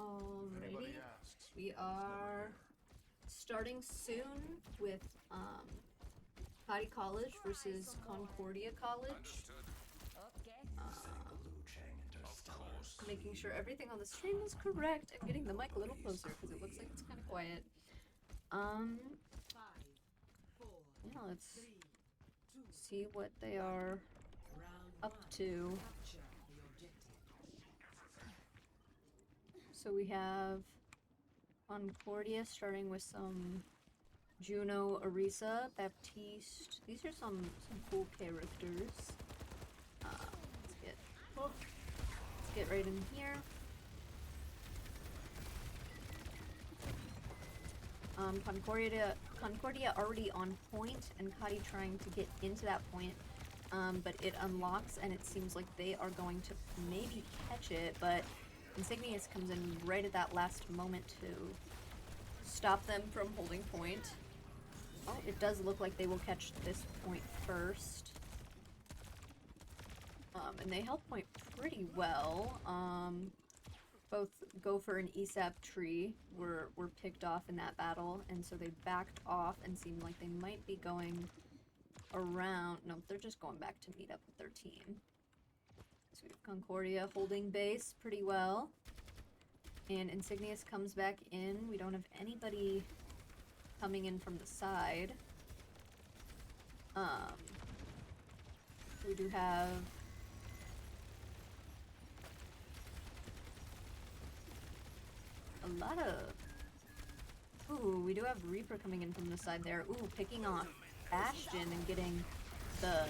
Alrighty, we are starting soon with Cottey College versus Concordia College. Making sure everything on the stream is correct and getting the mic a little closer because it looks like it's kind of quiet. Yeah, let's see what they are up to. So we have Concordia starting with some Juno, Arisa, Baptiste. These are some cool characters. Let's get right in here. Concordia already on point, and Cottey trying to get into that point, but it unlocks, and it seems like they are going to maybe catch it, but Insignius comes in right at that last moment to stop them from holding point. Oh, it does look like they will catch this point first. And they held point pretty well. Both Gopher and ESAP Tree were picked off in that battle, and so they backed off and seemed like they might be going around. No, they're just going back to meet up with their team. So we have Concordia holding base pretty well. And Insignius comes back in. We don't have anybody coming in from the side. We do have a lot of... Ooh, we do have Reaper coming in from the side there. Ooh, picking off Bastion and getting the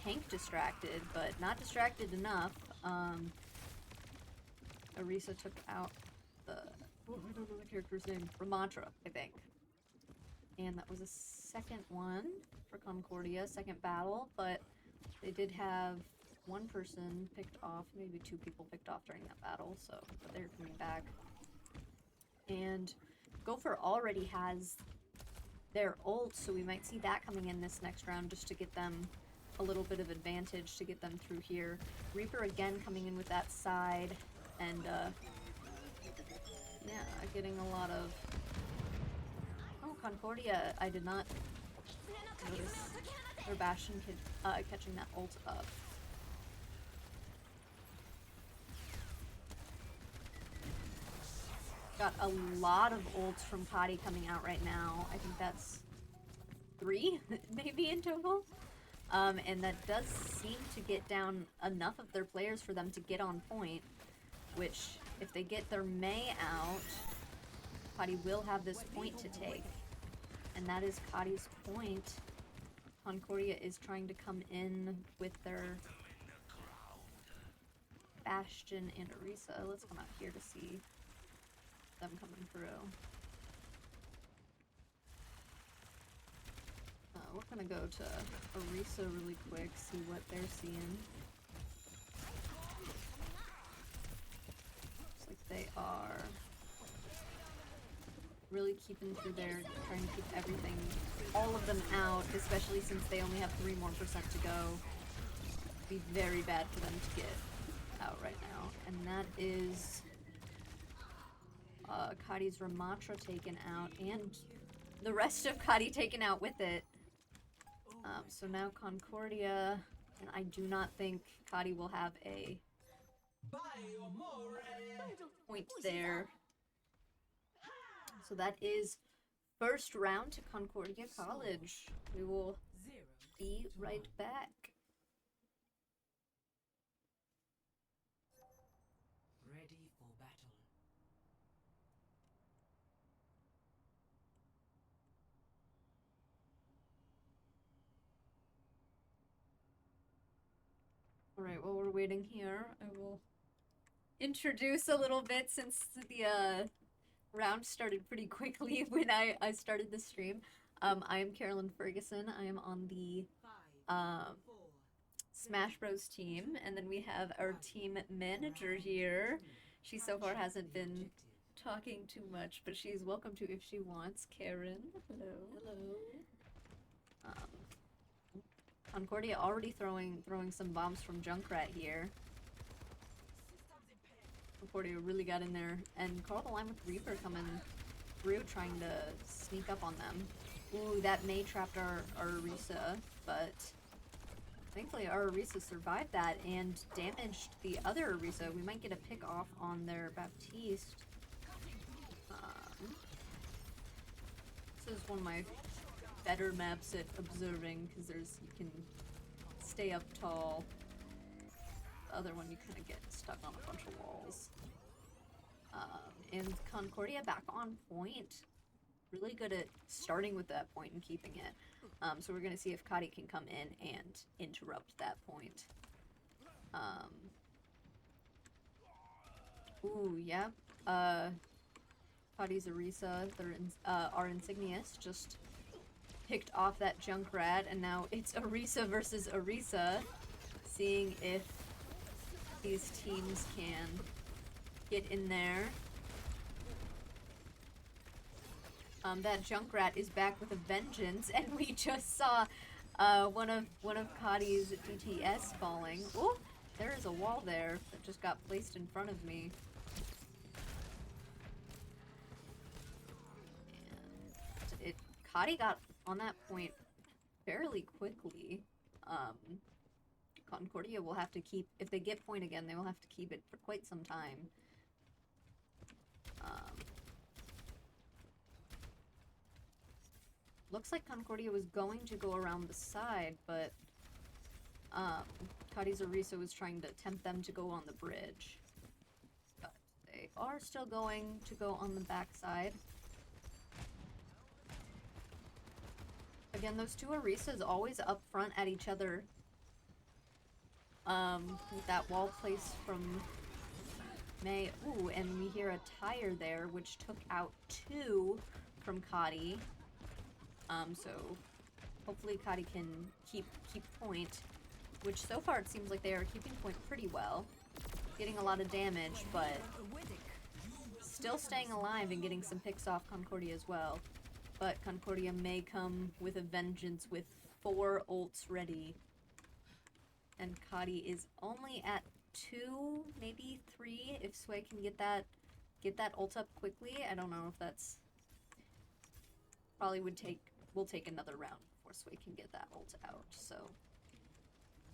tank distracted, but not distracted enough. Arisa took out the... Oh, I don't know the character's name. Ramatra, I think. And that was a second one for Concordia, second battle, but they did have one person picked off, maybe two people picked off during that battle, so but they're coming back. And Gopher already has their ult, so we might see that coming in this next round just to get them a little bit of advantage to get them through here. Reaper again coming in with that side, and yeah, getting a lot of... Oh, Concordia, I did not notice their Bastion catching that ult up. Got a lot of ults from Cottey coming out right now. I think that's 3, maybe in total. And that does seem to get down enough of their players for them to get on point, which, if they get their Mei out, Cottey will have this point to take. And that is Cottey's point. Concordia is trying to come in with their Bastion and Arisa. Let's come out here to see them coming through. We're gonna go to Arisa really quick, see what they're seeing. Looks like they are really keeping through there, trying to keep everything, all of them out, especially since they only have 3% more to go. It'd be very bad for them to get out right now. And that is Cottey's Ramatra taken out, and the rest of Cottey taken out with it. So now Concordia, and I do not think Cottey will have a point there. So that is first round to Concordia College. We will be right back. Ready for battle. Alright, while we're waiting here, I will introduce a little bit since the round started pretty quickly when I started the stream. I am Carolyn Ferguson. I am on the Smash Bros team, and then we have our team manager here. She so far hasn't been talking too much, but she's welcome to if she wants. Karen, hello. Hello. Concordia already throwing some bombs from Junkrat here. Concordia really got in there, and caught the line with Reaper coming through, trying to sneak up on them. Ooh, that May trapped our Orisa, but thankfully our Orisa survived that and damaged the other Orisa. We might get a pick off on their Baptiste. This is one of my better maps at observing, because you can stay up tall. The other one you kind of get stuck on a bunch of walls. And Concordia back on point. Really good at starting with that point and keeping it. So we're going to see if Cottey can come in and interrupt that point. Ooh, yeah. Cottey's Orisa, our Insignius, just picked off that Junkrat, and now it's Orisa versus Orisa. Seeing if these teams can get in there. That Junkrat is back with a vengeance, and we just saw one of Cottey's DTS falling. Oh, there is a wall there that just got placed in front of me. And Cottey got on that point fairly quickly. Concordia will have to keep, if they get point again, they will have to keep it for quite some time. Looks like Concordia was going to go around the side, but Cottey's Orisa was trying to tempt them to go on the bridge. But they are still going to go on the backside. Again, those two Orisas always up front at each other. With that wall placed from May. Ooh, and we hear a tire there, which took out 2 from Cottey. So hopefully Cottey can keep point, which so far it seems like they are keeping point pretty well. Getting a lot of damage, but still staying alive and getting some picks off Concordia as well. But Concordia may come with a vengeance with 4 ults ready. And Cottey is only at 2, maybe 3, if Sway can get that ult up quickly. I don't know if that's... Probably will take another round before Sway can get that ult out, so...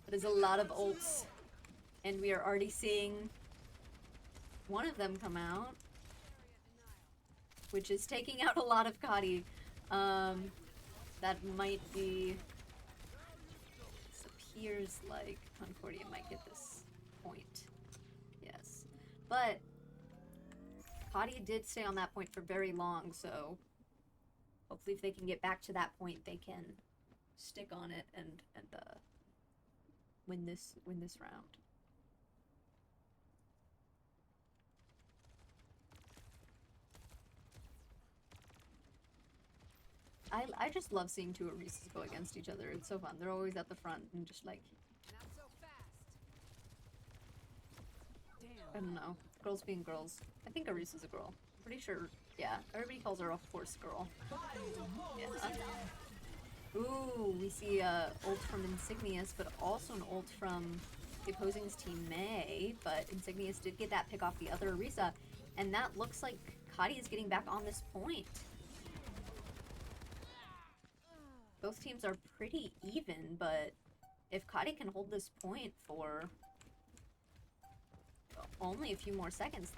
That is a lot of ults. And we are already seeing one of them come out, which is taking out a lot of Cottey. That might be... This appears like Concordia might get this point. Yes. But Cottey did stay on that point for very long, so hopefully if they can get back to that point, they can stick on it and win this round. I just love seeing 2 Orisas go against each other. It's so fun. They're always at the front and just like... Not so fast. I don't know. Girls being girls. I think Orisa's a girl. Pretty sure. Yeah. Everybody calls her a horse girl. Yeah. Ooh, we see ult from Insignius, but also an ult from the opposing team May. But Insignius did get that pick off the other Orisa, and that looks like Cottey is getting back on this point. Both teams are pretty even, but if Cottey can hold this point for only a few more seconds,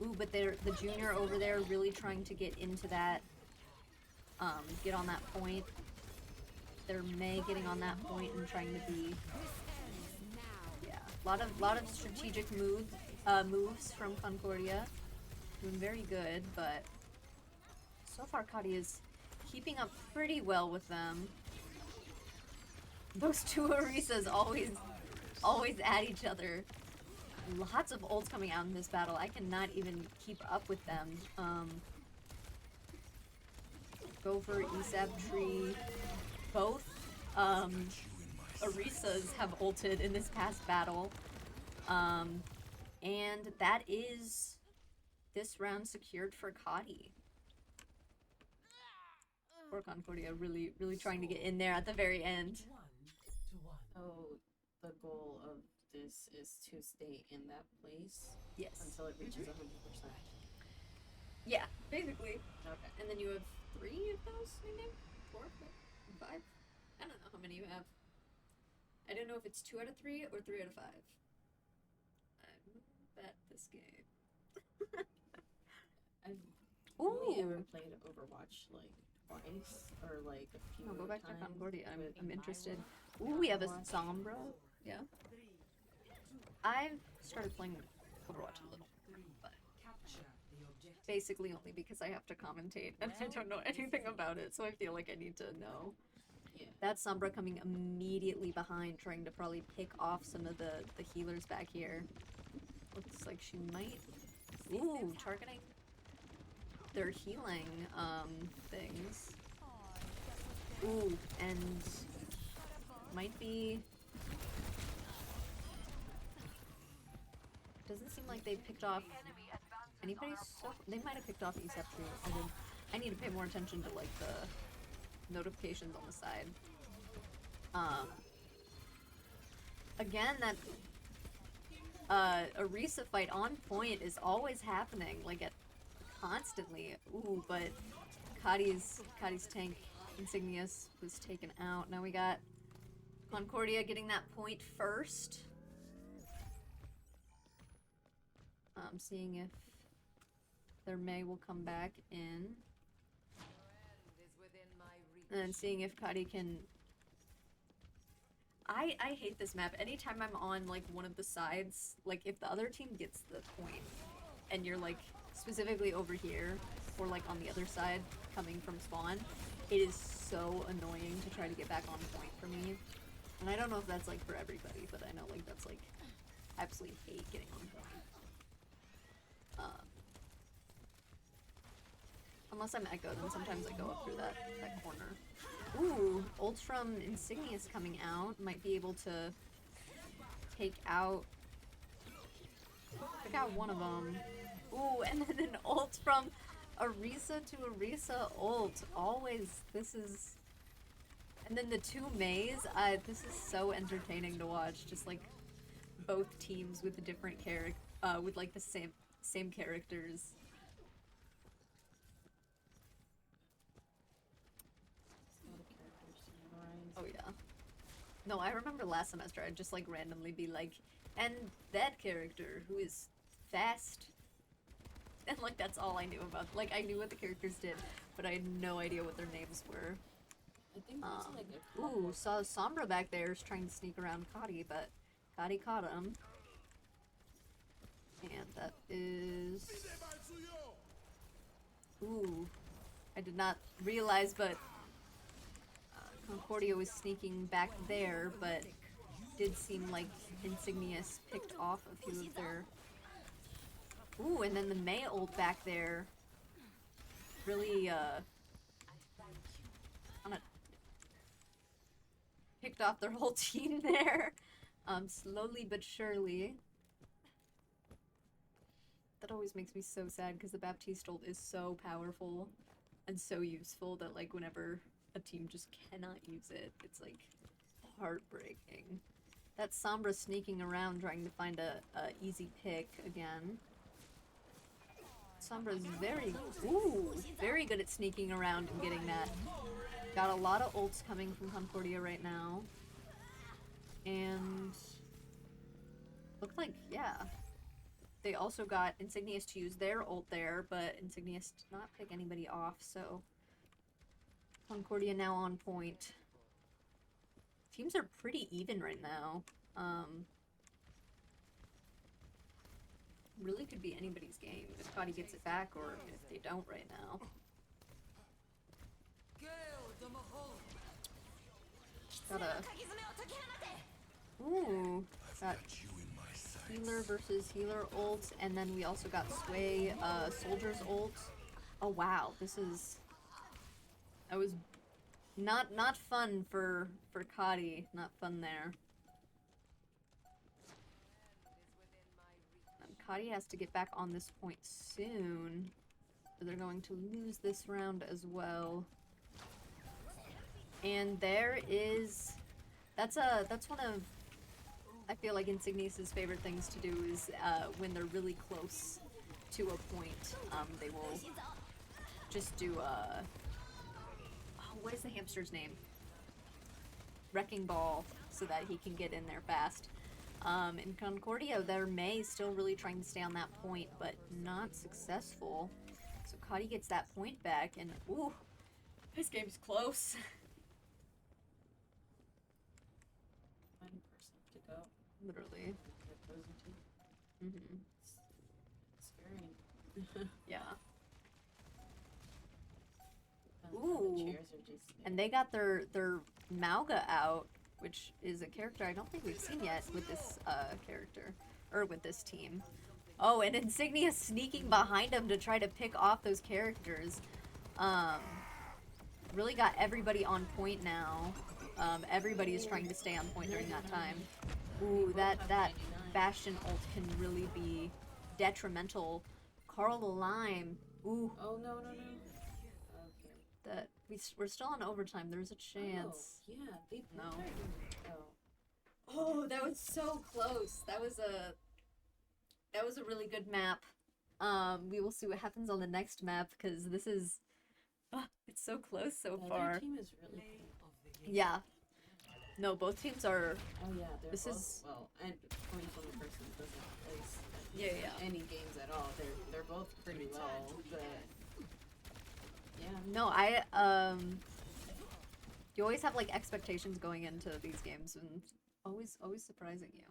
Ooh, but the junior over there really trying to get into that, get on that point. They're May getting on that point and trying to be, yeah, lot of strategic moves from Concordia. Doing very good, but so far Cottey is keeping up pretty well with them. Those 2 Orisas always at each other. Lots of ults coming out in this battle. I cannot even keep up with them. Gopher, Esab Tree, both Orisas have ulted in this past battle. And that is this round secured for Cottey. Poor Concordia really trying to get in there at the very end. So the goal of this is to stay in that place Yes. until it reaches 100%. Yeah, basically. Okay. And then you have 3 of those, maybe? 4? 5? I don't know how many you have. I don't know if it's 2 out of 3 or 3 out of 5. I'm bad at this game. I've only Ooh. ever played Overwatch like twice or like a few Oh, go back to times Concordia. with I'm interested. Iowa. Ooh, we have a Overwatch. Sombra. Yeah. I've started playing Overwatch a little, but Capture the objective. basically only because I have to commentate and I don't know anything about it, so I feel like I need to know. Yeah. That Sombra coming immediately behind, trying to probably pick off some of the healers back here. Looks like she might. Ooh, targeting their healing things. Ooh, and might be. Doesn't seem like they picked off anybody. So they might have picked off Eceptru. I need to pay more attention to like the notifications on the side. Again, that Orisa fight on point is always happening, like constantly. Ooh, but Cottey's tank Insignius was taken out. Now we got Concordia getting that point first. Seeing if their May will come back in. And seeing if Cottey can... I hate this map. Anytime I'm on, like, one of the sides, like, if the other team gets the point, and you're, like, specifically over here, or, like, on the other side, coming from spawn, it is so annoying to try to get back on point for me. And I don't know if that's, like, for everybody, but I know, like, that's, like, I absolutely hate getting on point. Unless I'm Echo, then sometimes I go up through that corner. Ooh, ult from Insignius coming out. Might be able to take out one of them. Ooh, and then an ult from Orisa to Orisa ult. Always, this is... And then the 2 Mays, this is so entertaining to watch. Just like both teams with the different with like the same characters. Oh yeah. No, I remember last semester I'd just like randomly be like, and that character who is fast. And like that's all I knew about. Like I knew what the characters did, but I had no idea what their names were. I think there's like a Ooh, saw Sombra back there is trying to sneak around Cottey, but Cottey caught him. And that is... Ooh, I did not realize, but Concordia was sneaking back there, but did seem like Insignius picked off a few of their... Ooh, and then the May ult back there really, kinda picked off their whole team there, slowly but surely. That always makes me so sad, because the Baptiste ult is so powerful and so useful that, like, whenever a team just cannot use it, it's, like, heartbreaking. That Sombra sneaking around trying to find a easy pick again. Sombra's very good at sneaking around and getting that. Got a lot of ults coming from Concordia right now. And looked like, yeah. They also got Insignius to use their ult there, but Insignius did not pick anybody off, so Concordia now on point. Teams are pretty even right now. Really could be anybody's game if Cottey gets it back or if they don't right now. Got a... Ooh, got healer versus healer ult, and then we also got Sway soldier's ult. Oh wow, this is... That was not fun for Cottey. Not fun there. Cottey has to get back on this point soon, or they're going to lose this round as well. And there is... That's one of... I feel like Insignia's favorite things to do is when they're really close to a point, they will just do what is the hamster's name? Wrecking Ball, so that he can get in there fast. In Concordia, their May is still really trying to stay on that point, but not successful. So Cottey gets that point back, and ooh, this game's close. 1% to go. Literally. The opposing team. Mm-hmm. It's scary. Yeah. The Ooh. chairs are just. And they got their Mauga out, which is a character I don't think we've seen yet with this character, or with this team. Oh, and Insignia sneaking behind him to try to pick off those characters. Really got everybody on point now. Everybody is trying to stay on point during that time. Ooh, that Bastion ult can really be detrimental. Carl the Lime. Ooh, Oh no. Okay. that we're still on overtime. There's a chance. Oh, yeah, they No. Oh. Oh, that was so close. That was a really good map. We will see what happens on the next map because this is it's so close so The far. other team is really. Yeah. No, both teams are. Oh yeah, they're This both, is- well, and coming from a person who doesn't place Yeah. any games at all, they're both pretty well, but yeah. No, you always have like expectations going into these games and always surprising you.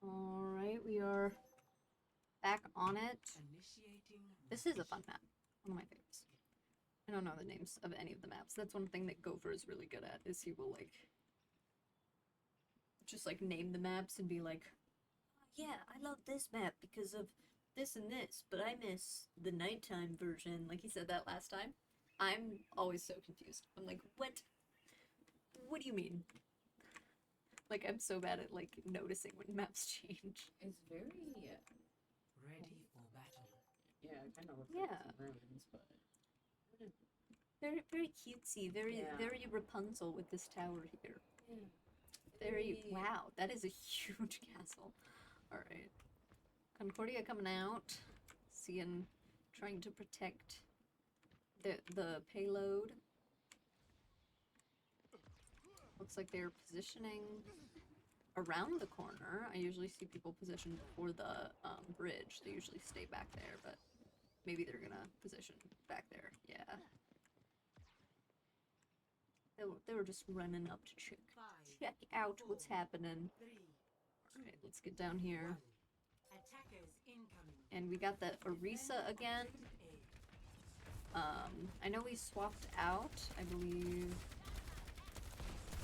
Alright, we are back on it. Initiating This is a fun map. One of my favorites. I don't know the names of any of the maps. That's one thing that Gopher is really good at, is he will, like, just, like, name the maps and be like, yeah, I love this map because of this and this, but I miss the nighttime version. Like, he said that last time. I'm always so confused. I'm like, what? What do you mean? Like, I'm so bad at, like, noticing when maps change. It's very, Ready for battle. yeah, it kind of looks Yeah. like some ruins, but Very, very cutesy, very, Yeah. very Rapunzel with this tower here. yeah. Very, Very- wow, that is a huge castle. Alright. Concordia coming out, trying to protect the payload. Looks like they're positioning around the corner. I usually see people positioned before the bridge. They usually stay back there, but maybe they're gonna position back there. Yeah. They were just running up to check out what's happening. 3, 2, Alright, let's get down here. 1. Attackers incoming. And we got the Orisa again. I know we swapped out, I believe.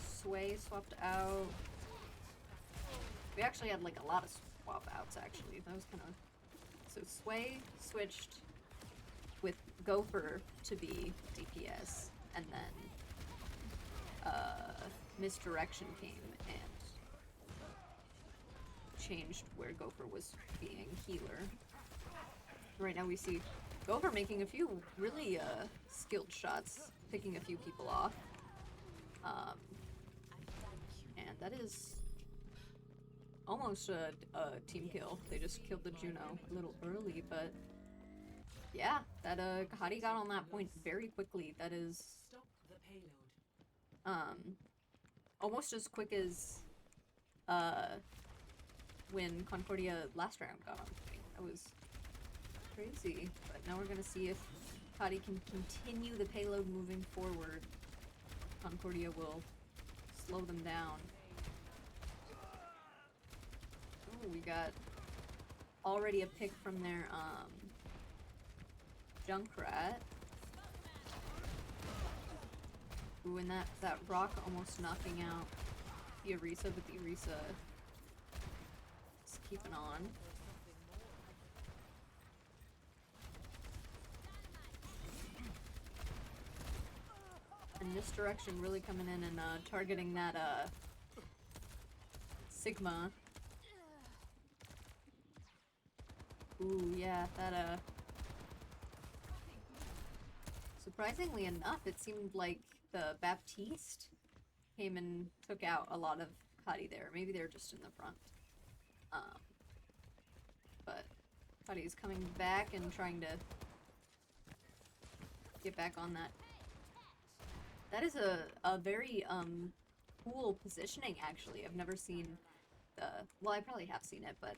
Sway swapped out. We actually had like a lot of swap outs actually. That was kind of... So Sway switched with Gopher to be DPS, and then Misdirection came and changed where Gopher was being healer. Right now we see Gopher making a few really skilled shots, picking a few people off. And that is almost a team kill. They just killed the Juno a little early, but yeah, that Cottey got on that point very quickly. That is Stop the payload. almost as quick as when Concordia last round got on point. That was crazy. But now we're gonna see if Cottey can continue the payload moving forward. Concordia will slow them down. Ooh, we got already a pick from their Junkrat. Ooh, and that rock almost knocking out the Orisa, but the Orisa is keeping on. And Misdirection really coming in and targeting that Sigma. Ooh, yeah, that surprisingly enough, it seemed like the Baptiste came and took out a lot of Cottey there. Maybe they're just in the front. But Cottey's coming back and trying to get back on that. That is a very cool positioning actually. I've never seen the, well, I probably have seen it, but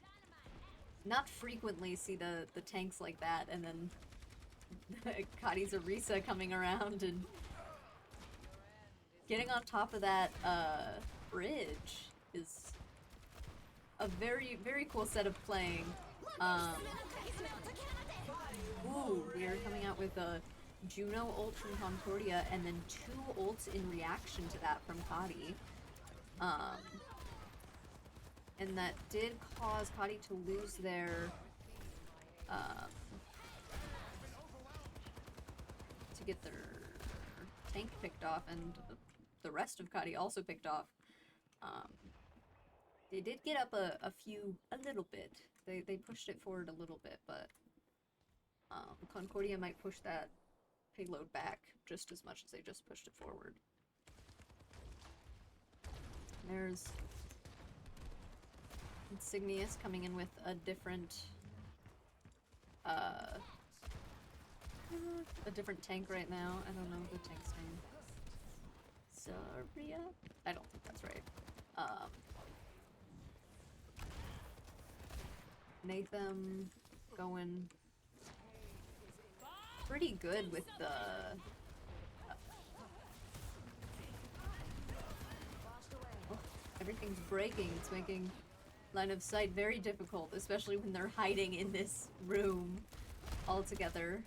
not frequently see the tanks like that, and then Cottey's Orisa coming around and getting on top of that bridge is a very, very cool set of playing. Ooh, we are coming out with a Juno ult from Concordia, and then 2 ults in reaction to that from Cottey. And that did cause Cottey to lose their to get their tank picked off, and the rest of Cottey also picked off. They did get up a little bit. They pushed it forward a little bit, but Concordia might push that payload back just as much as they just pushed it forward. There's Insignius coming in with a different tank right now. I don't know the tank's name. Zarya? I don't think that's right. Nathan going pretty good with the oh, everything's breaking. It's making line of sight very difficult, especially when they're hiding in this room all together.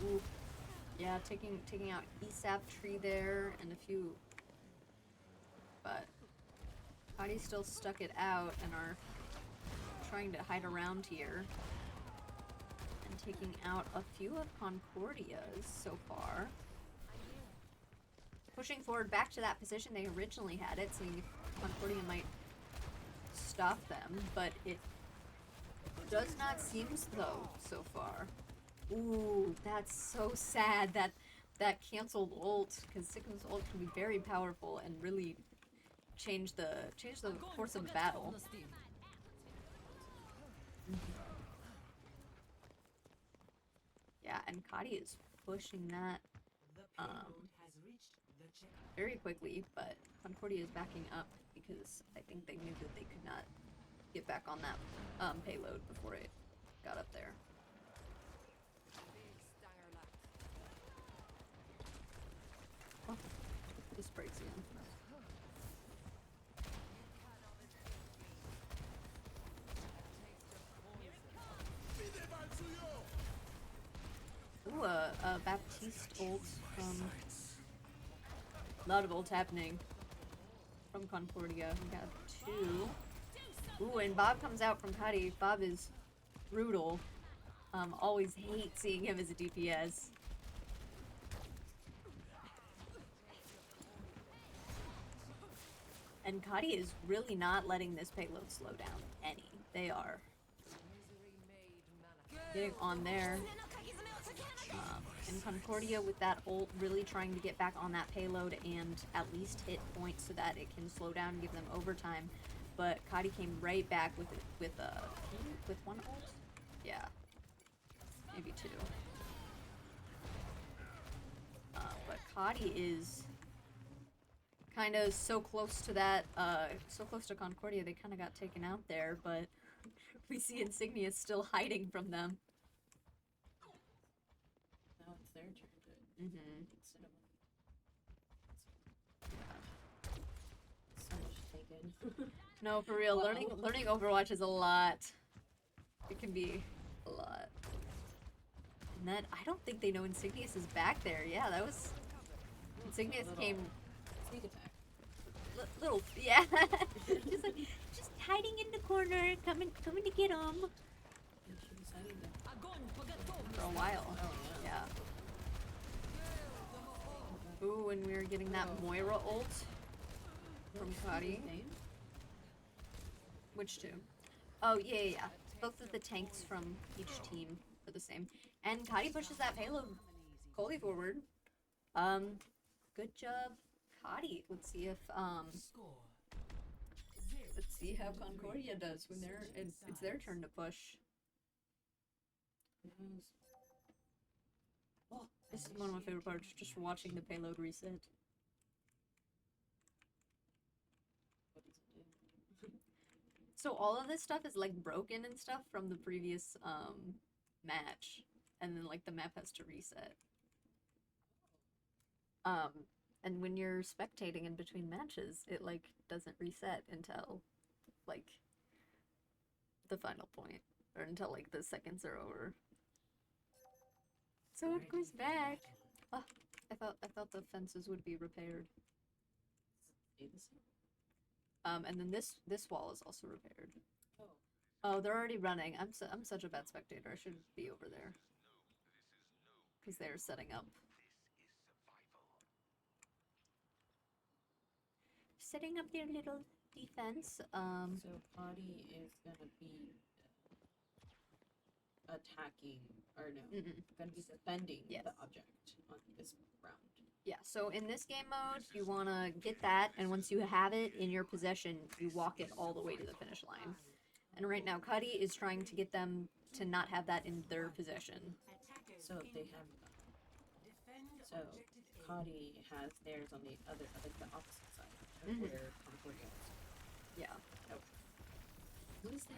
Ooh. Yeah, taking out ESAP tree there and a few, but Cottey still stuck it out and are trying to hide around here and taking out a few of Concordia's so far. Pushing forward back to that position they originally had it, seeing if Concordia might stop them, but it does not seem though so far. Ooh, that's so sad that canceled ult, because Sigma's ult can be very powerful and really change the course of battle. Yeah, and Cottey is pushing that The payload has reached the checkpoint. very quickly, but Concordia is backing up because I think they knew that they could not get back on that payload before it got up there. Oh, this breaks again. Ooh, a Baptiste ult from... A lot of ults happening from Concordia. We got two. Ooh, and Bob comes out from Cottey. Bob is brutal. Always hate seeing him as a DPS. And Cottey is really not letting this payload slow down any. They are getting on there. And Concordia with that ult really trying to get back on that payload and at least hit points so that it can slow down and give them overtime. But Cottey came right back with one ult? Yeah. Maybe two. But Cottey is kind of so close to that, so close to Concordia, they kind of got taken out there, but we see Insignia still hiding from them. Now it's their turn to instead of so much taken. No, for real, learning Overwatch is a lot. It can be a lot. And that, I don't think they know Insignius is back there. Yeah, that was... Insignius came... Sneak attack. Little... Yeah. just hiding in the corner, coming to get him. And she decided to... For a while. Oh, yeah. Yeah. Ooh, and we were getting that Moira ult from Cottey. Name? Which two? Oh, yeah. Both of the tanks from each team are the same. And Cottey pushes that payload fully forward. Good job, Cottey. Let's see if, let's see how Concordia does when it's their turn to push. Oh, this is one of my favorite parts, just watching the payload reset. So all of this stuff is like broken and stuff from the previous match, and then like the map has to reset. And when you're spectating in between matches, it like doesn't reset until like the final point, or until like the seconds are over. So it goes back. Oh, I thought the fences would be repaired. And then this wall is also repaired. Oh, they're already running. I'm such a bad spectator. I should be over there. Because they're setting up. Setting up their little defense. So Cottey is gonna be attacking, or no, gonna be defending the object on this round. Yeah, so in this game mode, you want to get that, and once you have it in your possession, you walk it all the way to the finish line. And right now, Cottey is trying to get them to not have that in their possession. So they have... So Cottey has theirs on the other, the opposite side of where Concordia is. Yeah. Oh. What is that?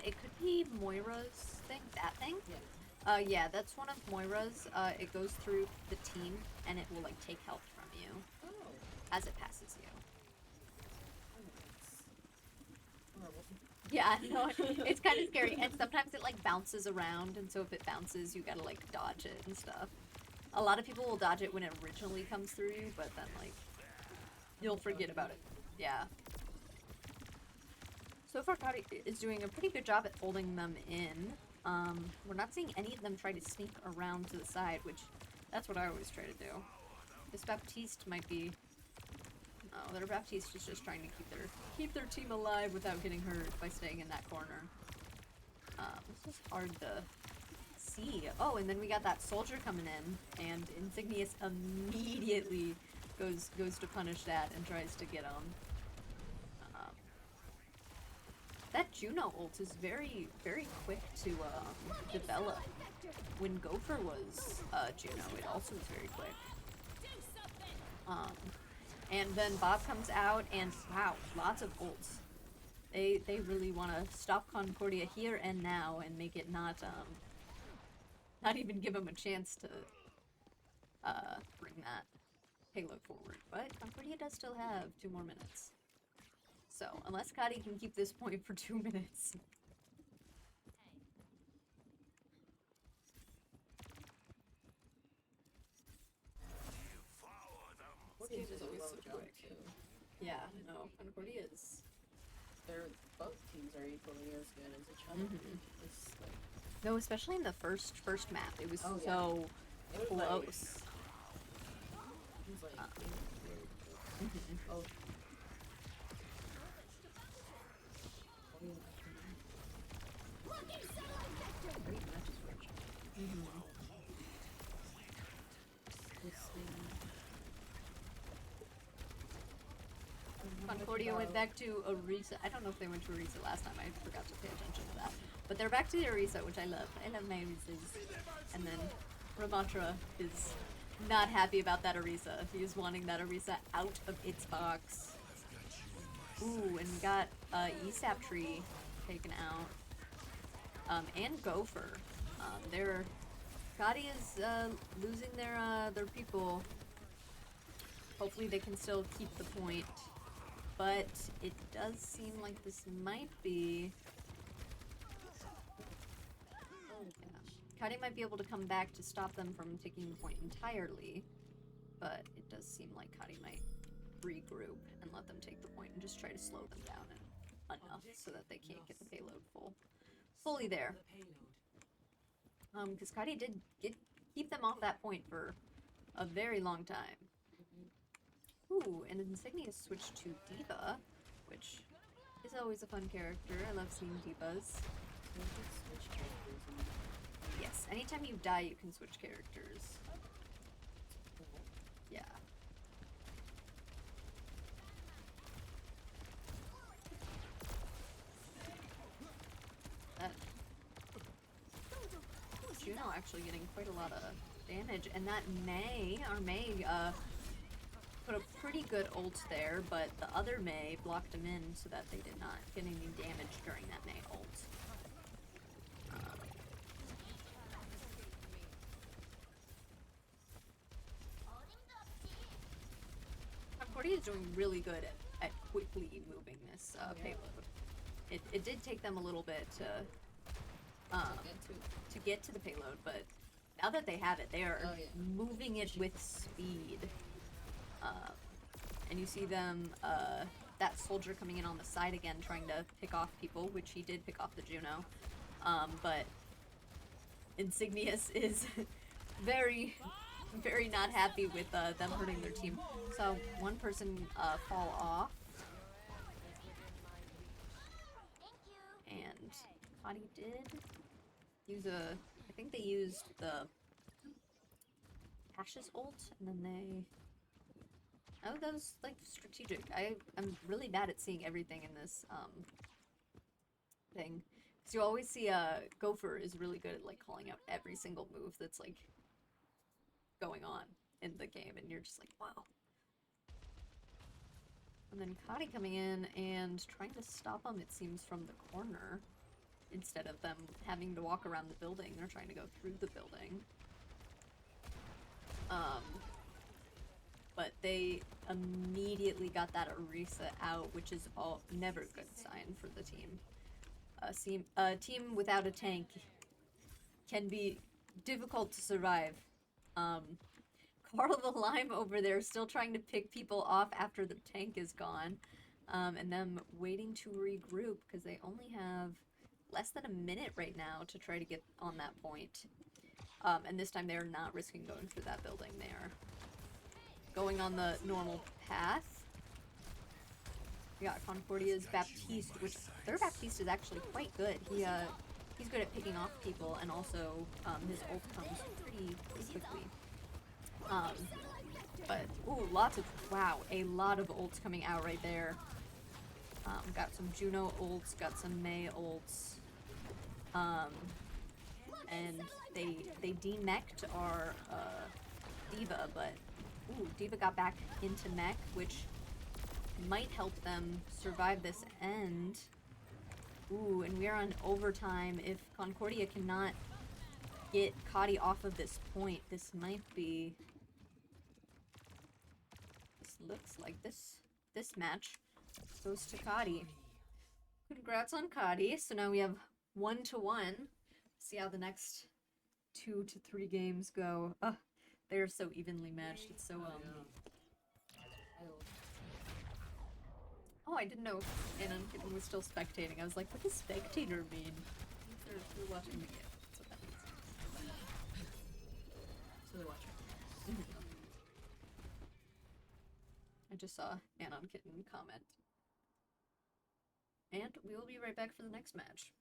It could be Moira's thing, that thing? Yeah. Yeah, that's one of Moira's. It goes through the team, and it will, like, take health from you Oh. as it passes you. Well, Yeah, no, it's kind of scary, and sometimes it like bounces around, and so if it bounces, you gotta like dodge it and stuff. A lot of people will dodge it when it originally comes through you, but then like you'll forget about it. Yeah. So far, Cottey is doing a pretty good job at holding them in. We're not seeing any of them try to sneak around to the side, which that's what I always try to do. This Baptiste might be. Oh, their Baptiste is just trying to keep their team alive without getting hurt by staying in that corner. This is hard to see. Oh, and then we got that soldier coming in, and Insignius immediately goes to punish that and tries to get him. That Juno ult is very, very quick to develop. When Gopher was Juno, it also was very quick. And then Bob comes out, and wow, lots of ults. They really want to stop Concordia here and now and make it not even give him a chance to bring that payload forward. But Concordia does still have 2 more minutes. So, unless Cottey can keep this point for 2 minutes. Concordia is always so quick too. Yeah, no, Concordia is... Both teams are equally as good as each other. It's like... No, especially in the first map. It was Oh, yeah. so It was close. It was like... Oh. Great matches for each other. Concordia went back to Orisa. I don't know if they went to Orisa last time. I forgot to pay attention to that. But they're back to Orisa, which I love. I love my Orisas. And then Ramatra is not happy about that Orisa. He is wanting that Orisa out of its box. Ooh, and got ESAP tree taken out. And Gopher. Cottey is losing their people. Hopefully they can still keep the point. But it does seem like this might be... Oh, yeah. Cottey might be able to come back to stop them from taking the point entirely. But it does seem like Cottey might regroup and let them take the point and just try to slow them down enough so that they can't get the payload fully there. Because Cottey did keep them off that point for a very long time. Ooh, and Insignia switched to Diva, which is always a fun character. I love seeing Divas. Yes, anytime you die, you can switch characters. Yeah. That Juno actually getting quite a lot of damage, and that May, our May, put a pretty good ult there, but the other May blocked him in so that they did not get any damage during that May ult. Concordia is doing really good at quickly moving this payload. It did take them a little bit to get to the payload, but now that they have it, they are moving it with speed. And you see them, that soldier coming in on the side again, trying to pick off people, which he did pick off the Juno. But Insignius is very, very not happy with them hurting their team. So one person fall off. And Cottey did use I think they used the Ashes ult, and then they... Oh, that was, like, strategic. I'm really bad at seeing everything in this, thing. Because you always see, Gopher is really good at, like, calling out every single move that's, like, going on in the game, and you're just like, wow. And then Cottey coming in and trying to stop them, it seems, from the corner. Instead of them having to walk around the building, they're trying to go through the building. But they immediately got that Orisa out, which is never a good sign for the team. A team without a tank can be difficult to survive. Carl the Lime over there still trying to pick people off after the tank is gone. And them waiting to regroup because they only have less than a minute right now to try to get on that point. And this time they're not risking going through that building. They're going on the normal path. We got Concordia's Baptiste, which their Baptiste is actually quite good. He's good at picking off people, and also his ult comes pretty quickly. But ooh, a lot of ults coming out right there. Got some Juno ults, got some Mei ults, and they demech'd our D.Va, but ooh, D.Va got back into mech, which might help them survive this end. Ooh, and we are on overtime. If Concordia cannot get Cottey off of this point, this might be... This looks like this match goes to Cottey. Congrats on Cottey. So now we have 1-1. See how the next 2 to 3 games go. They're so evenly matched. It's so Oh, I didn't know Anon was still spectating. I was like, what does spectator mean? They're watching the game. That's what that means. So they're watching. I just saw Anon Kitten comment. And we will be right back for the next match.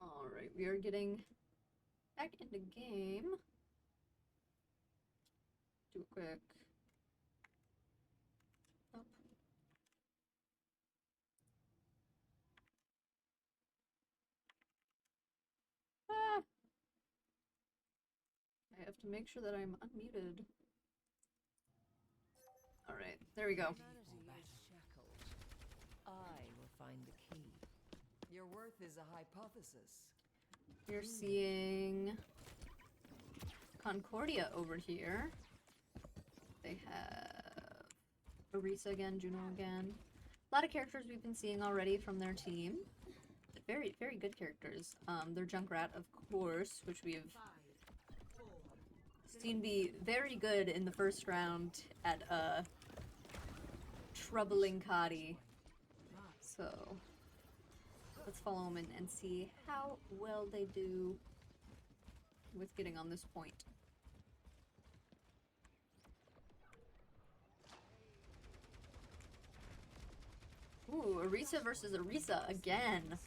Alright, we are getting back into game. Do a quick... Up. Ah! I have to make sure that I'm unmuted. Alright, there we go. I will find the key. Your worth is a hypothesis. We're seeing Concordia over here. They have Orisa again, Juno again. A lot of characters we've been seeing already from their team. Very, very good characters. Their Junkrat, of course, which we've seen be very good in the first round at troubling Cottey. So let's follow them and see how well they do with getting on this point. Ooh, Orisa versus Orisa again.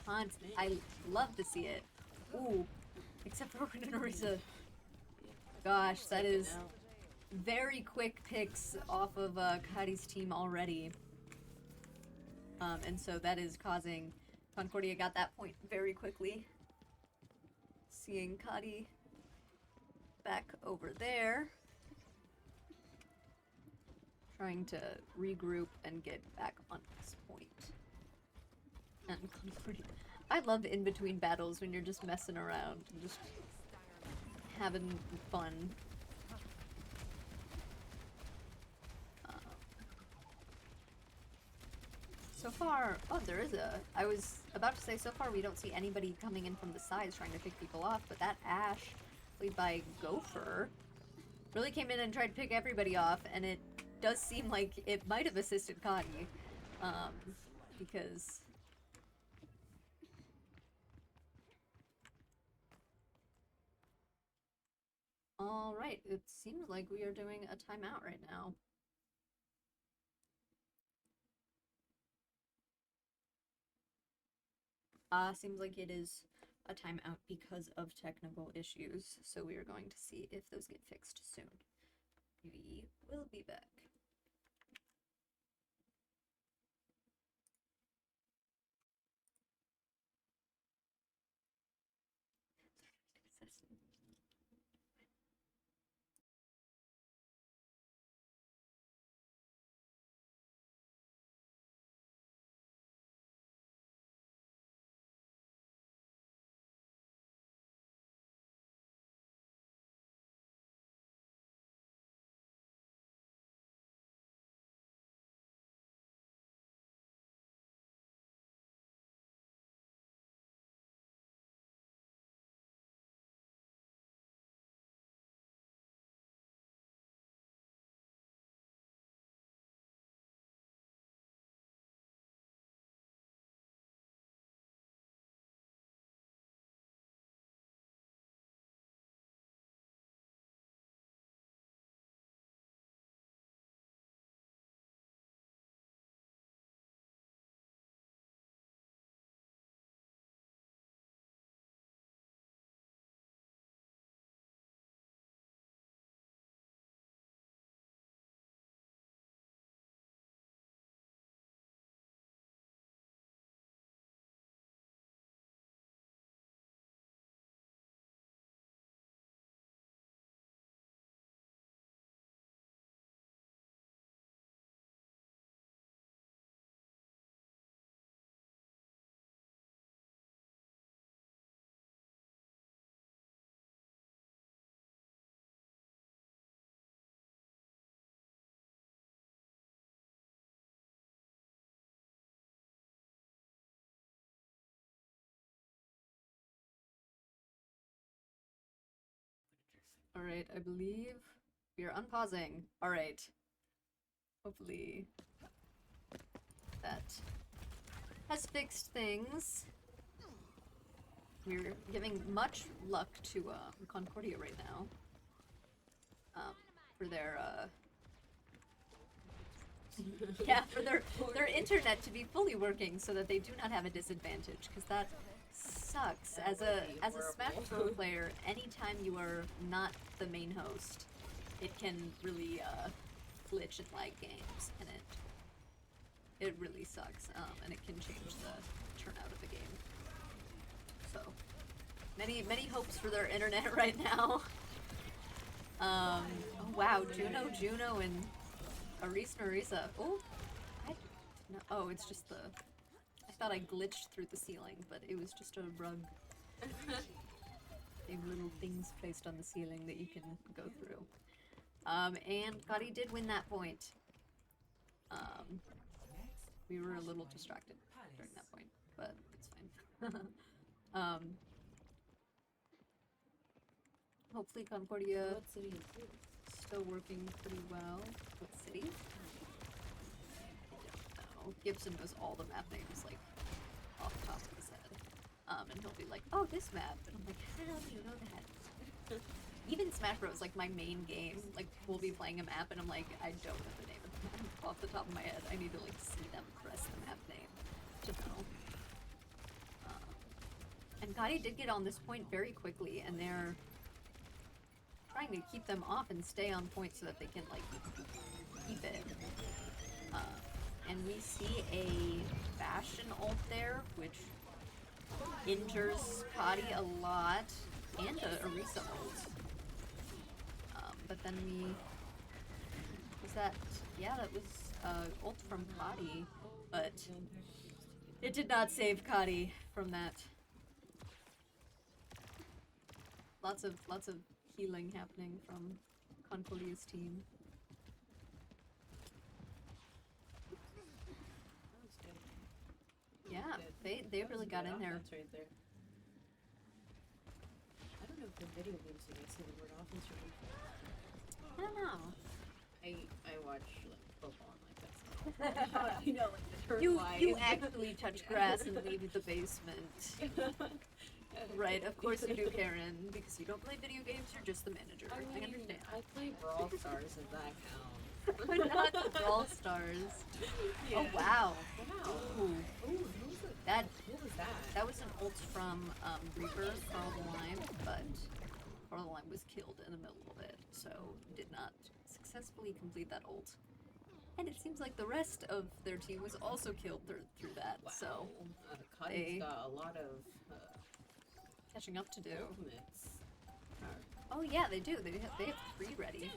I love to see it. Ooh, except for when Orisa. Gosh, that is very quick picks off of Cottey's team already. And so that is causing Concordia got that point very quickly. Seeing Cottey back over there. Trying to regroup and get back on this point. And Concordia. I love in between battles when you're just messing around and just having fun. So far, oh, there is a. I was about to say, so far we don't see anybody coming in from the sides trying to pick people off, but that Ash, played by Gopher, really came in and tried to pick everybody off, and it does seem like it might have assisted Cottey, because. Alright, it seems like we are doing a timeout right now. Seems like it is a timeout because of technical issues, so we are going to see if those get fixed soon. We will be back. Alright, I believe we are unpausing. Alright. Hopefully that has fixed things. We're giving much luck to Concordia right now. For their yeah, for their internet to be fully working so that they do not have a disadvantage, because that sucks. As a Smash Bros. Player, anytime you are not the main host, it can really glitch and lag games, and it really sucks, and it can change the turnout of the game. So many hopes for their internet right now. Oh wow, Juno, and Arisa. Oh, oh, it's just the. I thought I glitched through the ceiling, but it was just a rug. They have little things placed on the ceiling that you can go through. And Cottey did win that point. We were a little distracted during that point, but it's fine. Hopefully Concordia What city is it? still working pretty well. What city? I don't know. Gibson knows all the map names, like, off the top of his head. And he'll be like, oh, this map. And I'm like, how do you know that? Even Smash Bros, like, my main game, like, we'll be playing a map, and I'm like, I don't know the name of the map off the top of my head. I need to, like, see them press the map name to know. And Cottey did get on this point very quickly, and they're trying to keep them off and stay on point so that they can, like, keep it. And we see a Bastion ult there, which injures Cottey a lot, and a Arisa ult. But then was that, yeah, that was ult from Cottey, but It did not save Cottey from that. Lots of healing happening from Concordia's team. That was good. Yeah, Good. they That was really a got good in there. offense right there. I don't know if the video games you guys say the word offense or defense. I don't know. I watch like football and like that's you know like the term You wise. actually touch grass and leave the basement. Right, of course you do, Karen, because you don't play video games, you're just the manager. I I mean, understand. I play Brawl Stars if that counts. But not the Brawl Stars. Oh wow. Wow. Ooh, Who's it? that What was that? that was an ult from Reaper, Carl the Lime, but Carl the Lime was killed in the middle of it, so did not successfully complete that ult. And it seems like the rest of their team was also killed through that, Wow. so Cottey's got a lot of catching up to do. ultimates. Oh yeah, they do. They have 3 ready.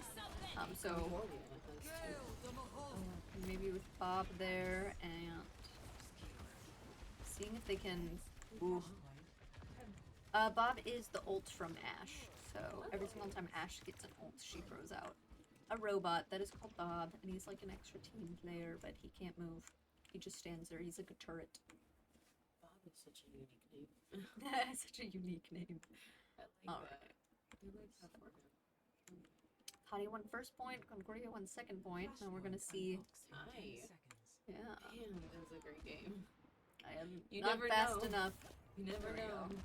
So Concordia has two. maybe with Bob there and seeing if they can. Ooh. Bob is the ult from Ash. So every single time Ash gets an ult, she throws out a robot that is called Bob, and he's like an extra team player, but he can't move. He just stands there. He's like a turret. Bob is such a unique name. Such a unique name. I like All that. right. I like that for him. Cottey won first point. Concordia won second point. Now we're gonna see. Hi. Yeah, Damn, that was a great game. I am You not never fast know. enough. You never There we know. go.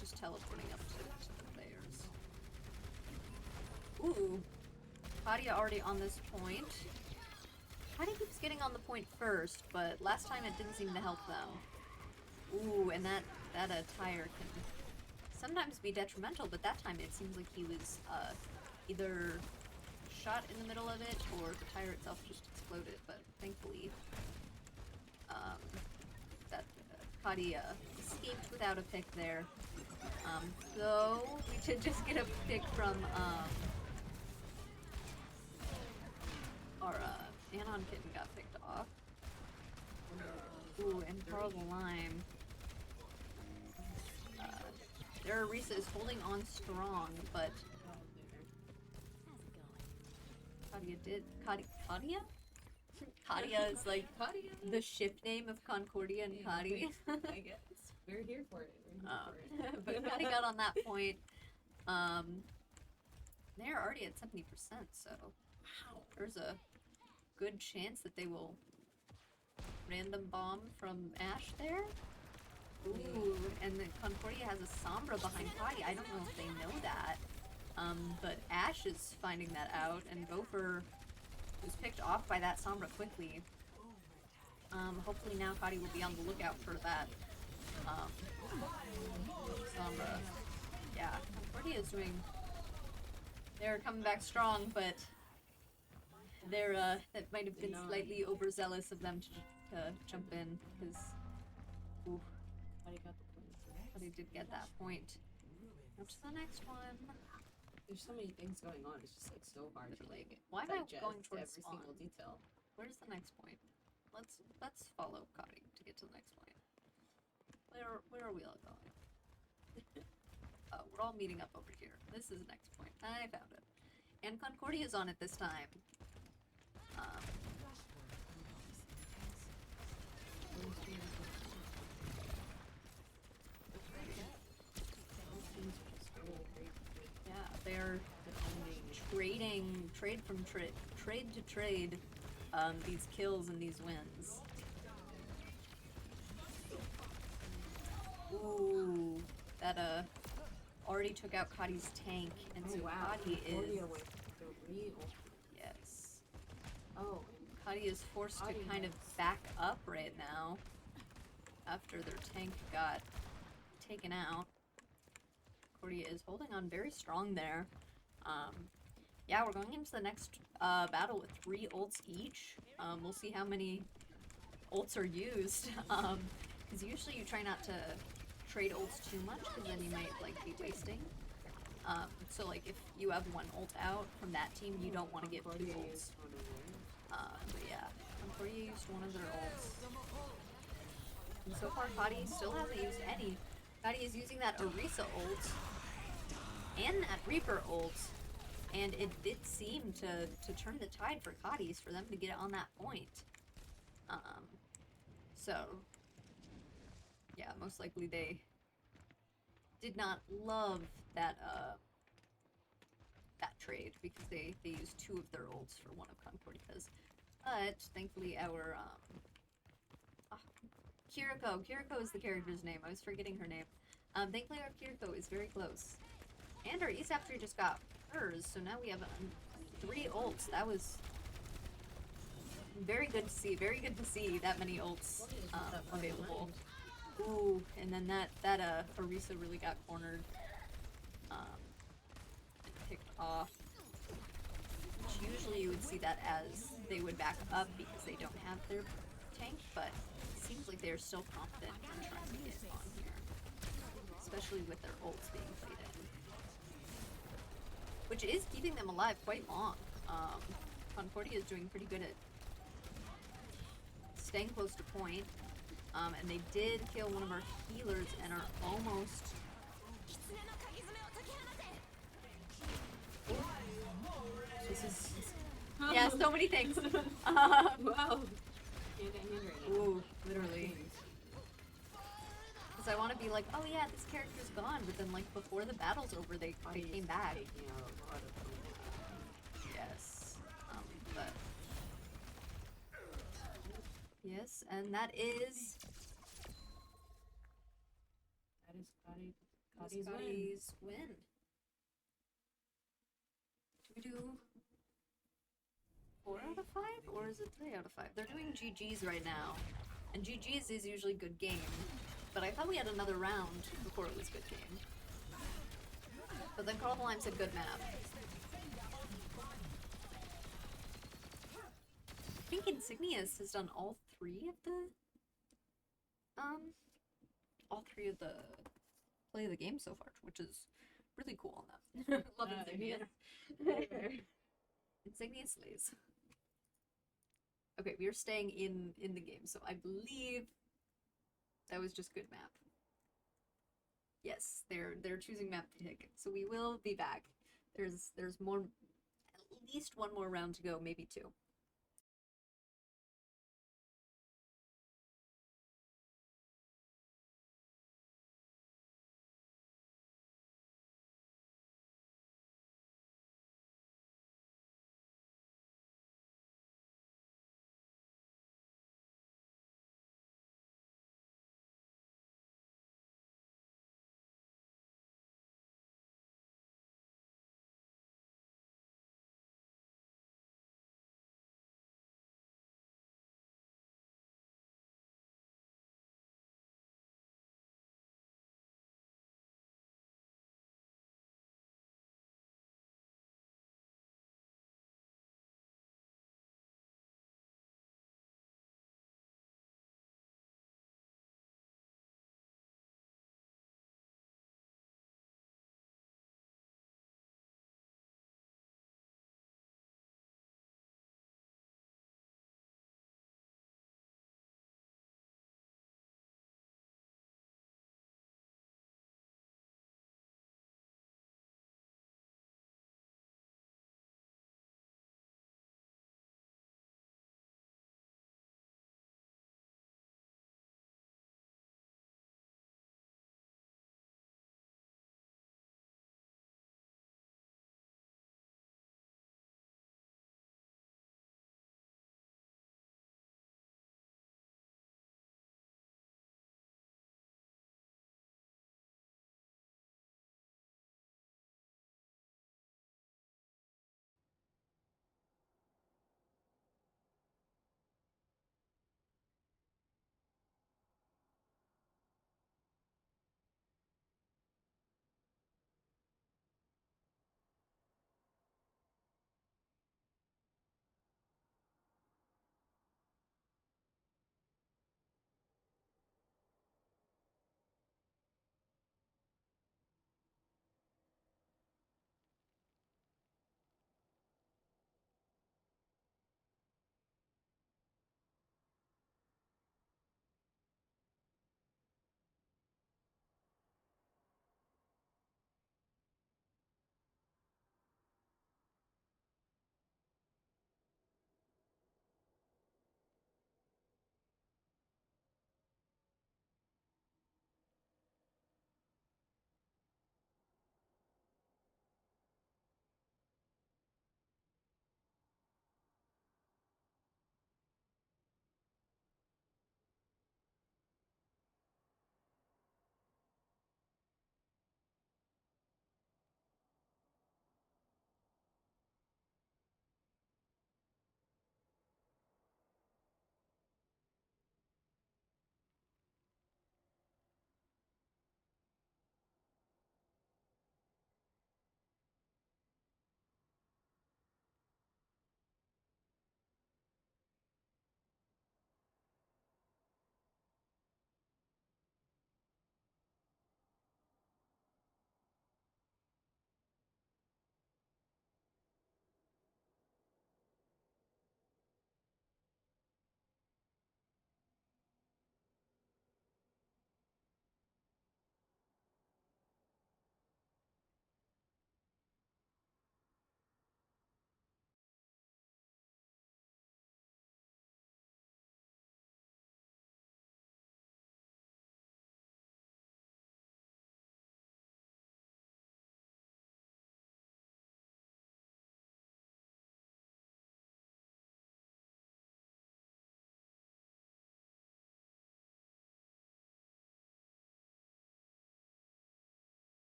Just teleporting up to the players. Ooh, Cottey already on this point. Cottey keeps getting on the point first, but last time it didn't seem to help them. Ooh, and that tire can sometimes be detrimental, but that time it seems like he was either shot in the middle of it or the tire itself just exploded. But thankfully, that Cottey escaped without a pick there. Though we did just get a pick from our Anon kitten got picked off. Ooh, and Carl the Lime. Their Arisa is holding on strong, but Concordia? Cottey is like Cottey. the ship name of Concordia and Cottey. I guess. We're here for it. We're here for it. But Cottey got on that point. They're already at 70%, so Wow. there's a good chance that they will random bomb from Ash there. Ooh, and then Concordia has a Sombra behind Cottey. I don't know if they know that. But Ash is finding that out, and Gopher was picked off by that Sombra quickly. Hopefully now Cottey will be on the lookout for that Sombra. Yeah, Concordia is doing... They're coming back strong, but they're, that might have been slightly overzealous of them to jump in, because... Ooh. Cottey got the point. Cottey did get that point. Up to the next one. There's so many things going on. It's just like so hard to like Why am I digest going towards every spawn? single detail. Where's the next point? Let's follow Cottey to get to the next point. Where are we all going? We're all meeting up over here. This is the next point. I found it. And Concordia is on it this time. Yeah, they're trade to trade these kills and these wins. Ooh, that already took out Cottey's tank, and so Cottey is yes. Oh, Cottey is forced to kind of back up right now after their tank got taken out. Concordia is holding on very strong there. Yeah, we're going into the next battle with 3 ults each. We'll see how many ults are used. Because usually you try not to trade ults too much, because then you might like be wasting. So like if you have 1 ult out from that team, you don't want to get 2 ults. But yeah, Concordia used one of their ults. So far, Cottey still hasn't used any. Cottey is using that Orisa ult and that Reaper ult, and it did seem to turn the tide for Cottey's for them to get on that point. So yeah, most likely they did not love that that trade because they used 2 of their ults for one of Concordia's. But thankfully our Kiriko is the character's name. I was forgetting her name. Thankfully our Kiriko is very close. And our Esaptor just got hers, so now we have 3 ults. That was very good to see. Very good to see that many ults available. Ooh, and then that Orisa really got cornered. And picked off. Which usually you would see that as they would back up because they don't have their tank, but it seems like they're still confident in trying to get on here. Especially with their ults being played in. Which is keeping them alive quite long. Concordia is doing pretty good at staying close to point. And they did kill one of our healers and are almost... This is... Yeah, so many things. Wow. Can't get hit right now. Ooh, literally. Because I want to be like, oh yeah, this character's gone, but then like before the battle's over, they came back. Taking out a lot of them. Yes. But... Yes, and that is... That is Cottey's Cottey's win. Do we do 4 out of 5? Or is it 3 out of 5? They're doing GG's right now. And GG's is usually good game. But I thought we had another round before it was good game. But then Carl Lime said good map. I think Insignius has done all 3 of the... all 3 of the play of the game so far, which is really cool on them. Love Insignius. Insignius slays. Okay, we are staying in the game, so I believe that was just good map. Yes, they're choosing map to pick, so we will be back. There's more, at least 1 more round to go, maybe 2.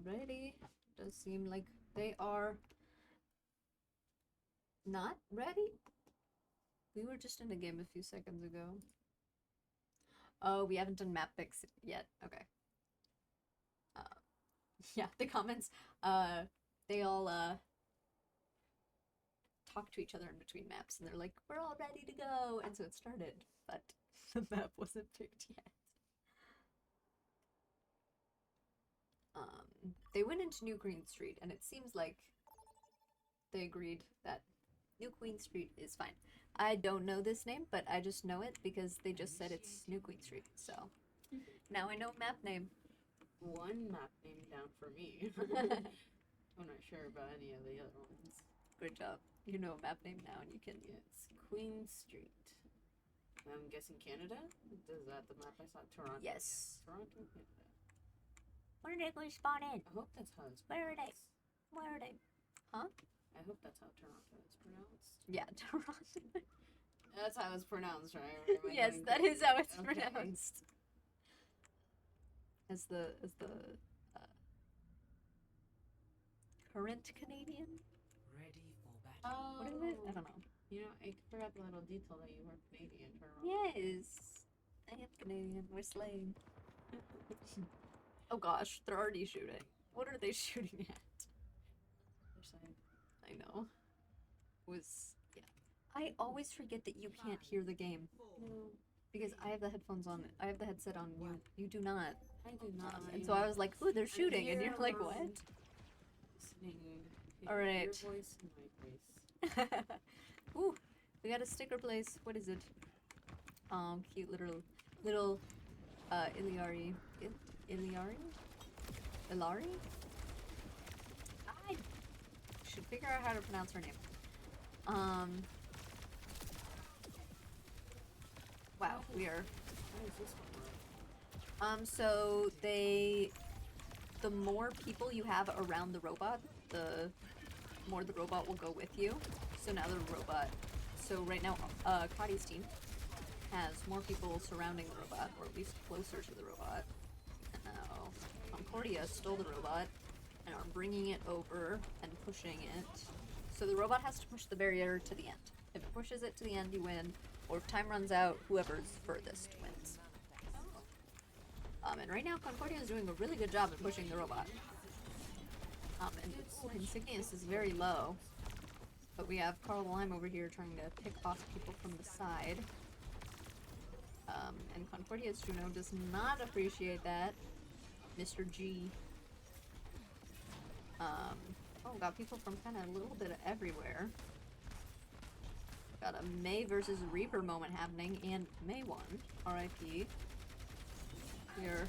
Alrighty. Does seem like they are not ready. We were just in a game a few seconds ago. Oh, we haven't done map picks yet. Okay. Yeah, the comments, they all, talk to each other in between maps, and they're like, we're all ready to go, and so it started, but the map wasn't picked yet. They went into New Queen Street, and it seems like they agreed that New Queen Street is fine. I don't know this name, but I just know it because they just said it's New Queen Street, so now I know map name. One map name down for me. I'm not sure about any of the other ones. Good job. You know map name now, and you can. It's Queen Street. I'm guessing Canada? Is that the map I saw? Toronto? Yes. Toronto, Canada. Where did they spawn in? I hope that's how it's pronounced. Where are they? Where are they? Huh? I hope that's how Toronto is pronounced. Yeah, Toronto. That's how it's pronounced, right? Or am I Yes, getting that close? is how it's Okay. pronounced. As the current Canadian? Ready for battle. Oh, What is it? I don't know. You know, I forgot the little detail that you were Canadian. Toronto. Yes, I am Canadian. We're slaying. Oh gosh, they're already shooting. What are they shooting at? Other side. I know. Yeah. I always forget that you can't hear the game No, because I have the headphones on. I have the headset on. You do not. I do not. And so I was like, "Ooh, they're shooting," and you're like, "What?" Listening to All right. your voice and my voice. Ooh, we got a sticker place. What is it? Cute little Iliari. Iliari? Ilari? I should figure out how to pronounce her name. Wow, we are. How is this one work? So the more people you have around the robot, the more the robot will go with you. So now the robot, so right now, Cottey's team has more people surrounding the robot, or at least closer to the robot. And now Concordia stole the robot and are bringing it over and pushing it. So the robot has to push the barrier to the end. If it pushes it to the end, you win. Or if time runs out, whoever's furthest wins. And right now, Concordia is doing a really good job at pushing the robot. And Insignius is very low. But we have Carl Lime over here trying to pick off people from the side. And Concordia's Juno does not appreciate that. Mr. G. Oh, got people from kind of a little bit of everywhere. Got a May versus Reaper moment happening, and May won. R.I.P. Here.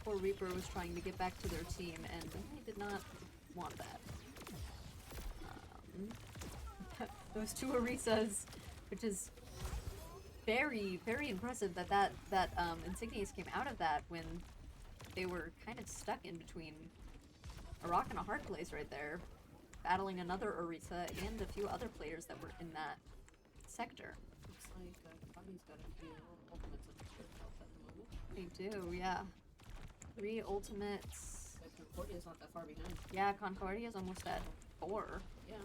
Poor Reaper was trying to get back to their team, and they did not want that. Those two Orisas, which is very, very impressive that Insignius came out of that when they were kind of stuck in between a rock and a hard place right there, battling another Orisa and a few other players that were in that sector. Looks like Cottey's got a few ultimates on his health at the moment. They do, yeah. 3 ultimates. But Concordia's not that far behind. Yeah, Concordia's almost at 4. Yeah.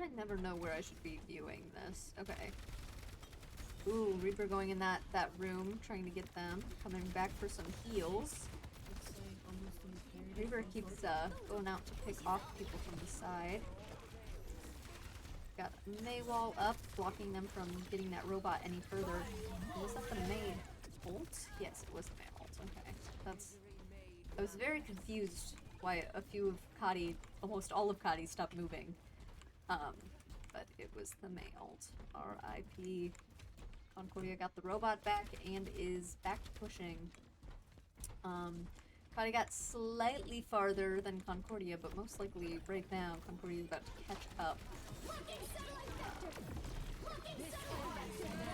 I never know where I should be viewing this. Okay. Ooh, Reaper going in that room, trying to get them. Coming back for some heals. Looks like almost in Reaper keeps going out to pick off people from the side. Got Maywall up, blocking them from getting that robot any further. Was that the May ult? Yes, it was the May ult. Okay. I was very confused why a few of Cottey, almost all of Cottey, stopped moving. But it was the May ult. R.I.P. Concordia got the robot back and is back to pushing. Cottey got slightly farther than Concordia, but most likely right now Concordia is about to catch up.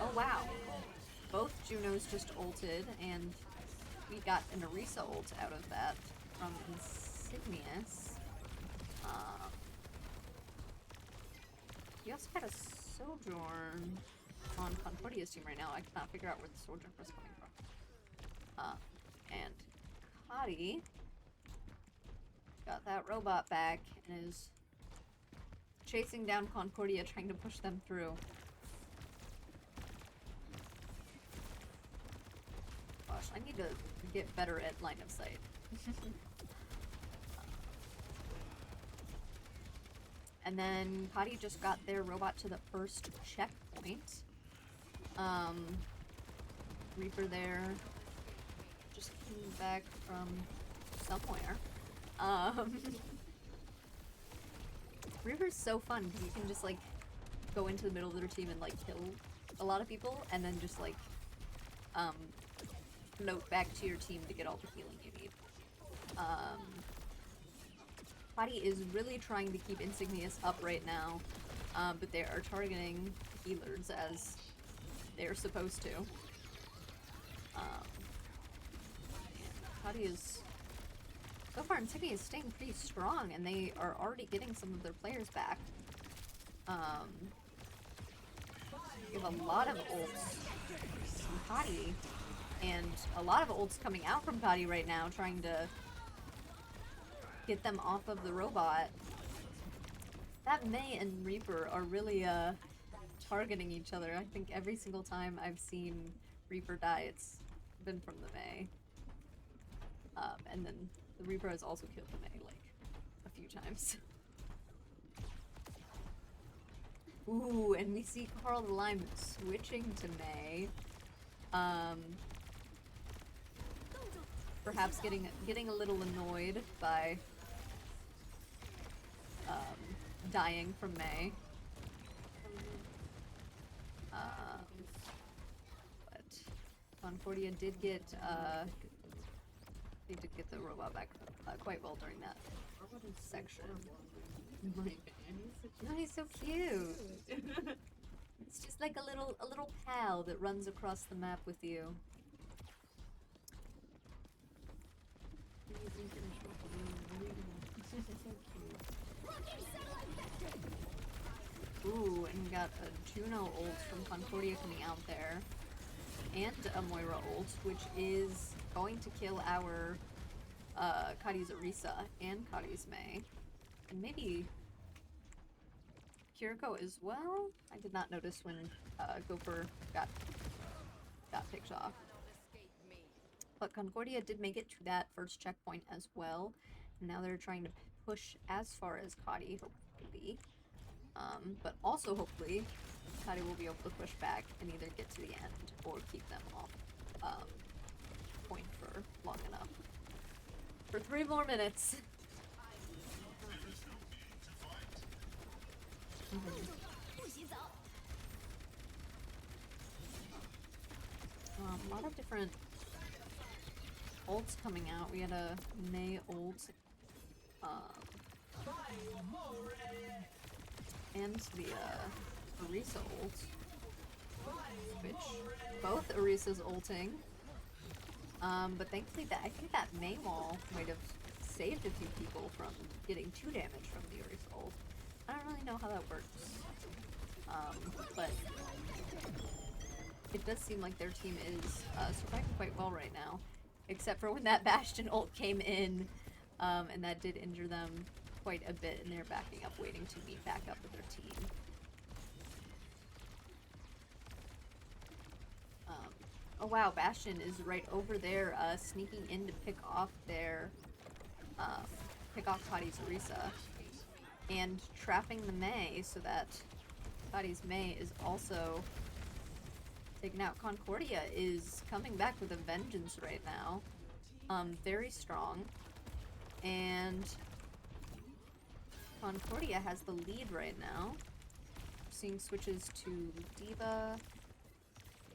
Oh wow. Both Junos just ulted, and we got an Orisa ult out of that from Insignius. We also got a Sojourn on Concordia's team right now. I cannot figure out where the Sojourn was coming from. And Cottey got that robot back and is chasing down Concordia, trying to push them through. Gosh, I need to get better at line of sight. And then Cottey just got their robot to the first checkpoint. Reaper there just came back from somewhere. Reaper's so fun because you can just like go into the middle of their team and like kill a lot of people and then just like float back to your team to get all the healing you need. Cottey is really trying to keep Insignius up right now, but they are targeting healers as they're supposed to. Cottey is... So far, Insignius is staying pretty strong, and they are already getting some of their players back. We have a lot of ults from Cottey, and a lot of ults coming out from Cottey right now, trying to get them off of the robot. That Mei and Reaper are really targeting each other. I think every single time I've seen Reaper die, it's been from the Mei. And then the Reaper has also killed the Mei like a few times. Ooh, and we see Carl the Lime switching to Mei. Perhaps getting a little annoyed by dying from Mei. But Concordia did get they did get the robot back quite well during that section. Oh, he's so cute. It's just like a little pal that runs across the map with you. Ooh, and we got a Juno ult from Concordia coming out there. And a Moira ult, which is going to kill our Cottey's Orisa and Cottey's Mei. And maybe Kiriko as well? I did not notice when Gopher got picked off. But Concordia did make it to that first checkpoint as well. And now they're trying to push as far as Cottey, hopefully. But also hopefully Cottey will be able to push back and either get to the end or keep them off point for long enough. For 3 more minutes. A lot of different ults coming out. We had a Mei ult. And the Orisa ult. Which both Orisa's ulting. But thankfully I think that Mei wall might have saved a few people from getting 2 damage from the Orisa ult. I don't really know how that works. But it does seem like their team is surviving quite well right now. Except for when that Bastion ult came in, and that did injure them quite a bit, and they're backing up, waiting to meet back up with their team. Oh wow, Bastion is right over there, sneaking in to pick off their, Cottey's Orisa, and trapping the Mei so that Cottey's Mei is also taken out. Concordia is coming back with a vengeance right now. Very strong. And Concordia has the lead right now. Seeing switches to Diva.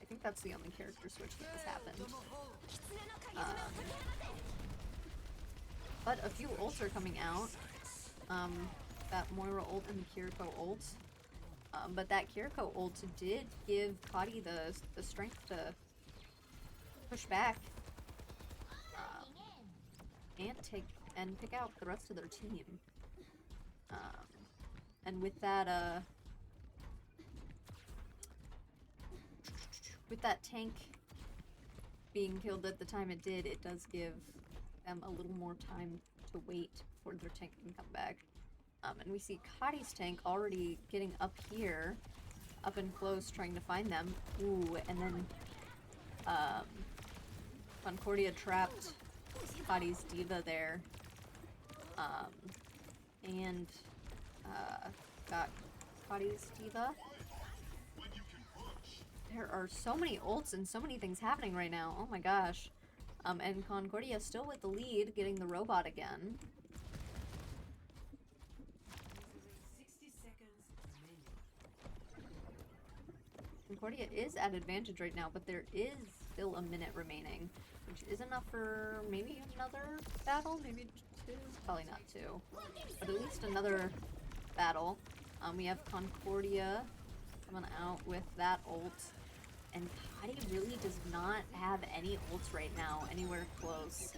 I think that's the only character switch that has happened. But a few ults are coming out. That Moira ult and the Kiriko ult. But that Kiriko ult did give Cottey the strength to push back and pick out the rest of their team. And with that with that tank being killed at the time it did, it does give them a little more time to wait before their tank can come back. And we see Cottey's tank already getting up here, up and close, trying to find them. Ooh, and then Concordia trapped Cottey's diva there. And got Cottey's diva. There are so many ults and so many things happening right now. Oh my gosh. And Concordia still with the lead, getting the robot again. 60 seconds Concordia is at advantage right now, but there is still a minute remaining, which is enough for maybe another battle, maybe two, probably not two, but at least another battle. We have Concordia coming out with that ult, and Cottey really does not have any ults right now, anywhere close.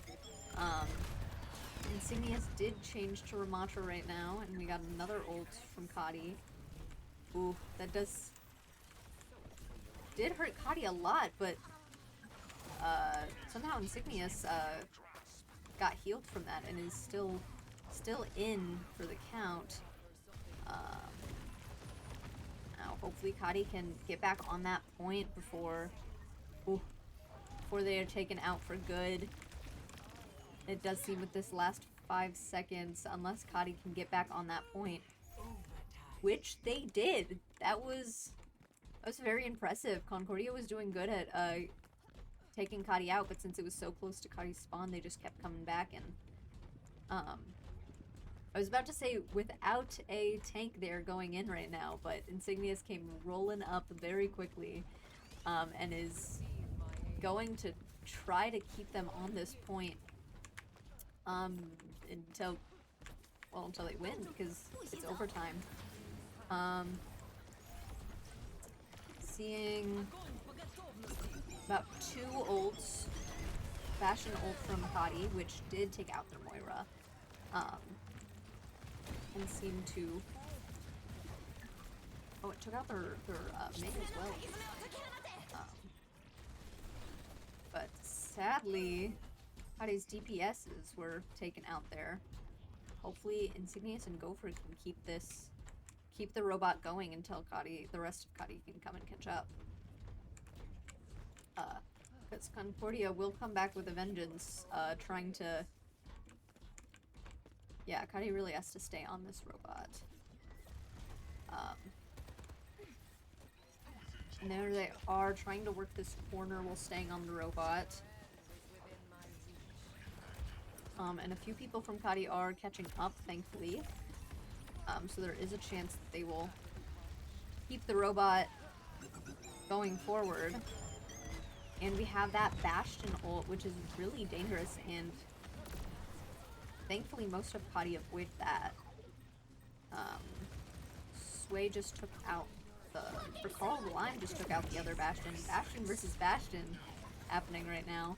Insignius did change to Ramatra right now, and we got another ult from Cottey. Ooh, that did hurt Cottey a lot, but somehow Insignius got healed from that and is still in for the count. Now hopefully Cottey can get back on that point before they are taken out for good. It does seem with this last 5 seconds, unless Cottey can get back on that point, which they did. That was very impressive. Concordia was doing good at taking Cottey out, but since it was so close to Cottey's spawn, they just kept coming back. And I was about to say without a tank there going in right now, but Insignius came rolling up very quickly, and is going to try to keep them on this point until they win, because it's overtime. Seeing about 2 ults. Bastion ult from Cottey, which did take out their Moira. And seemed to... Oh, it took out their main as well. But sadly, Cottey's DPSs were taken out there. Hopefully Insignius and Gopher can keep the robot going until the rest of Cottey can come and catch up. Because Concordia will come back with a vengeance, trying to... Yeah, Cottey really has to stay on this robot. And there they are, trying to work this corner while staying on the robot. And a few people from Cottey are catching up, thankfully. So there is a chance that they will keep the robot going forward. And we have that Bastion ult, which is really dangerous, and thankfully most of Cottey avoid that. Sway just took out or Carl the Lime just took out the other Bastion. Bastion versus Bastion happening right now.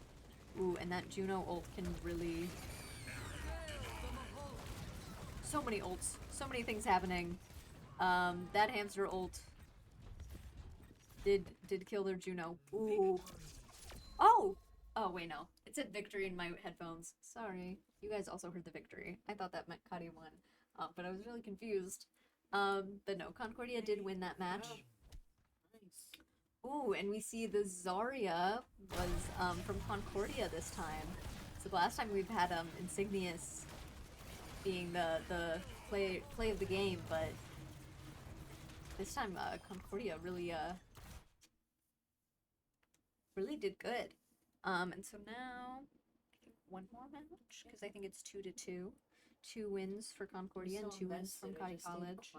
Ooh, and that Juno ult can really... So many ults. So many things happening. That hamster ult did kill their Juno. Ooh. Oh! Oh, wait, no. It said victory in my headphones. Sorry. You guys also heard the victory. I thought that meant Cottey won. But I was really confused. But no, Concordia did win that match. Nice. Ooh, and we see the Zarya was from Concordia this time. So the last time we've had Insignius being the play of the game, but this time Concordia really did good. And so now I think one more match, because I think it's 2-2. 2 wins for Concordia and 2 wins from Cottey College.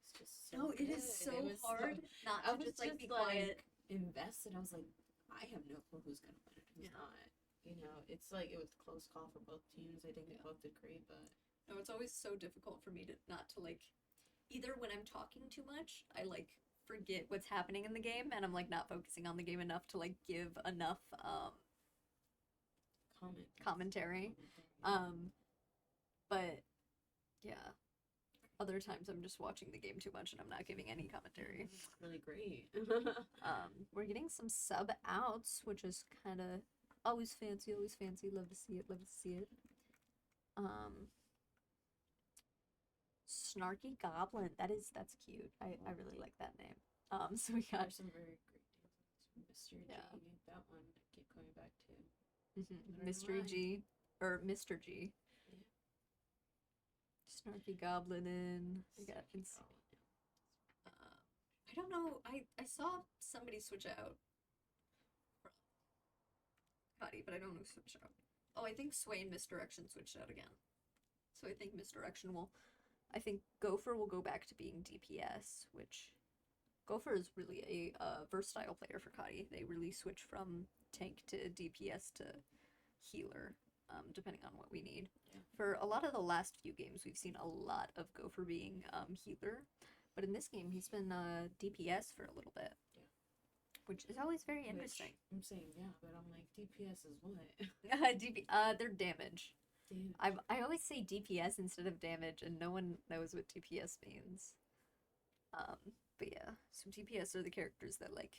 It's just so No, it is good. so It was hard not I to was just like be quiet. invested. I was like, I have no clue who's gonna win and who's not. You know, it's like it was a close call for both teams. I think they both did great, but No, it's always so difficult for me to not to like, either when I'm talking too much, I like forget what's happening in the game, and I'm like not focusing on the game enough to like give enough commentary. But yeah, Other times I'm just watching the game too much and I'm not giving any commentary. It's really great. We're getting some sub outs, which is kind of always fancy, always fancy. Love to see it, love to see it. Snarky Goblin. That's cute. I really like that name. So we got There's some very great names. Mr. G, Yeah. that one I keep going back to. Mystery G or Mr. G. Yeah. Snarky Goblin in. We got I don't know. I saw somebody switch out from Cottey, but I don't know who switched out. Oh, I think Sway and Misdirection switched out again. So I think Misdirection will. I think Gopher will go back to being DPS, which Gopher is really a versatile player for Cottey. They really switch from tank to DPS to healer, depending on what we need. Yeah. For a lot of the last few games, we've seen a lot of Gopher being healer, but in this game, he's been DPS for a little bit. Yeah. Which is always very interesting. I'm saying, yeah, but I'm like, DPS is what? They're damage. Damn. I always say DPS instead of damage, and no one knows what DPS means. But yeah, so DPS are the characters that like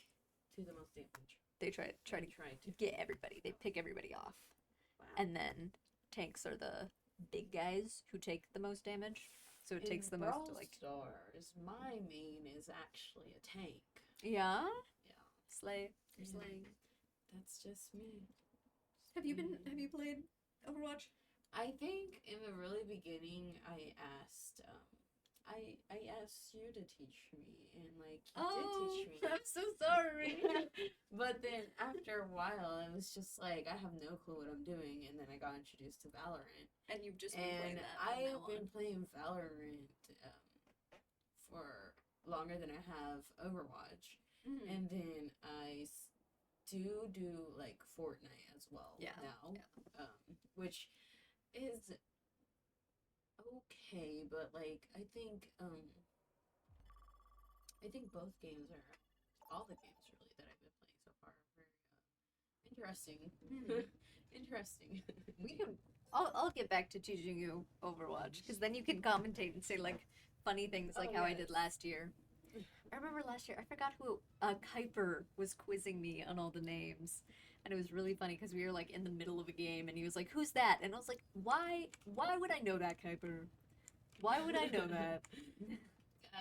Do the most damage. they try to get everybody. They pick everybody off, Wow. and then tanks are the big guys who take the most damage. So it takes the most to like. Stars, my main is actually a tank. Yeah. Yeah. Slay. You're Yeah. slaying. That's just me. Have you played Overwatch? I think in the really beginning, I asked you to teach me, and like you did teach me. I'm so sorry. But then after a while, I was just like, I have no clue what I'm doing, and then I got introduced to Valorant, And you've just been playing and that. I from have now been on. playing Valorant for longer than I have Overwatch, Mhm. and then I do like Fortnite as well Yeah, now, which is okay, but like I think both games are all the games really that I've been playing so far are very interesting. Interesting. We can. I'll get back to teaching you Overwatch because then you can commentate and say like funny things like Oh, how I yes. did last year. I remember last year I forgot who Kuiper was quizzing me on all the names, and it was really funny because we were like in the middle of a game and he was like, "Who's that?" And I was like, "Why would I know that, Kuiper? Why would I know that?"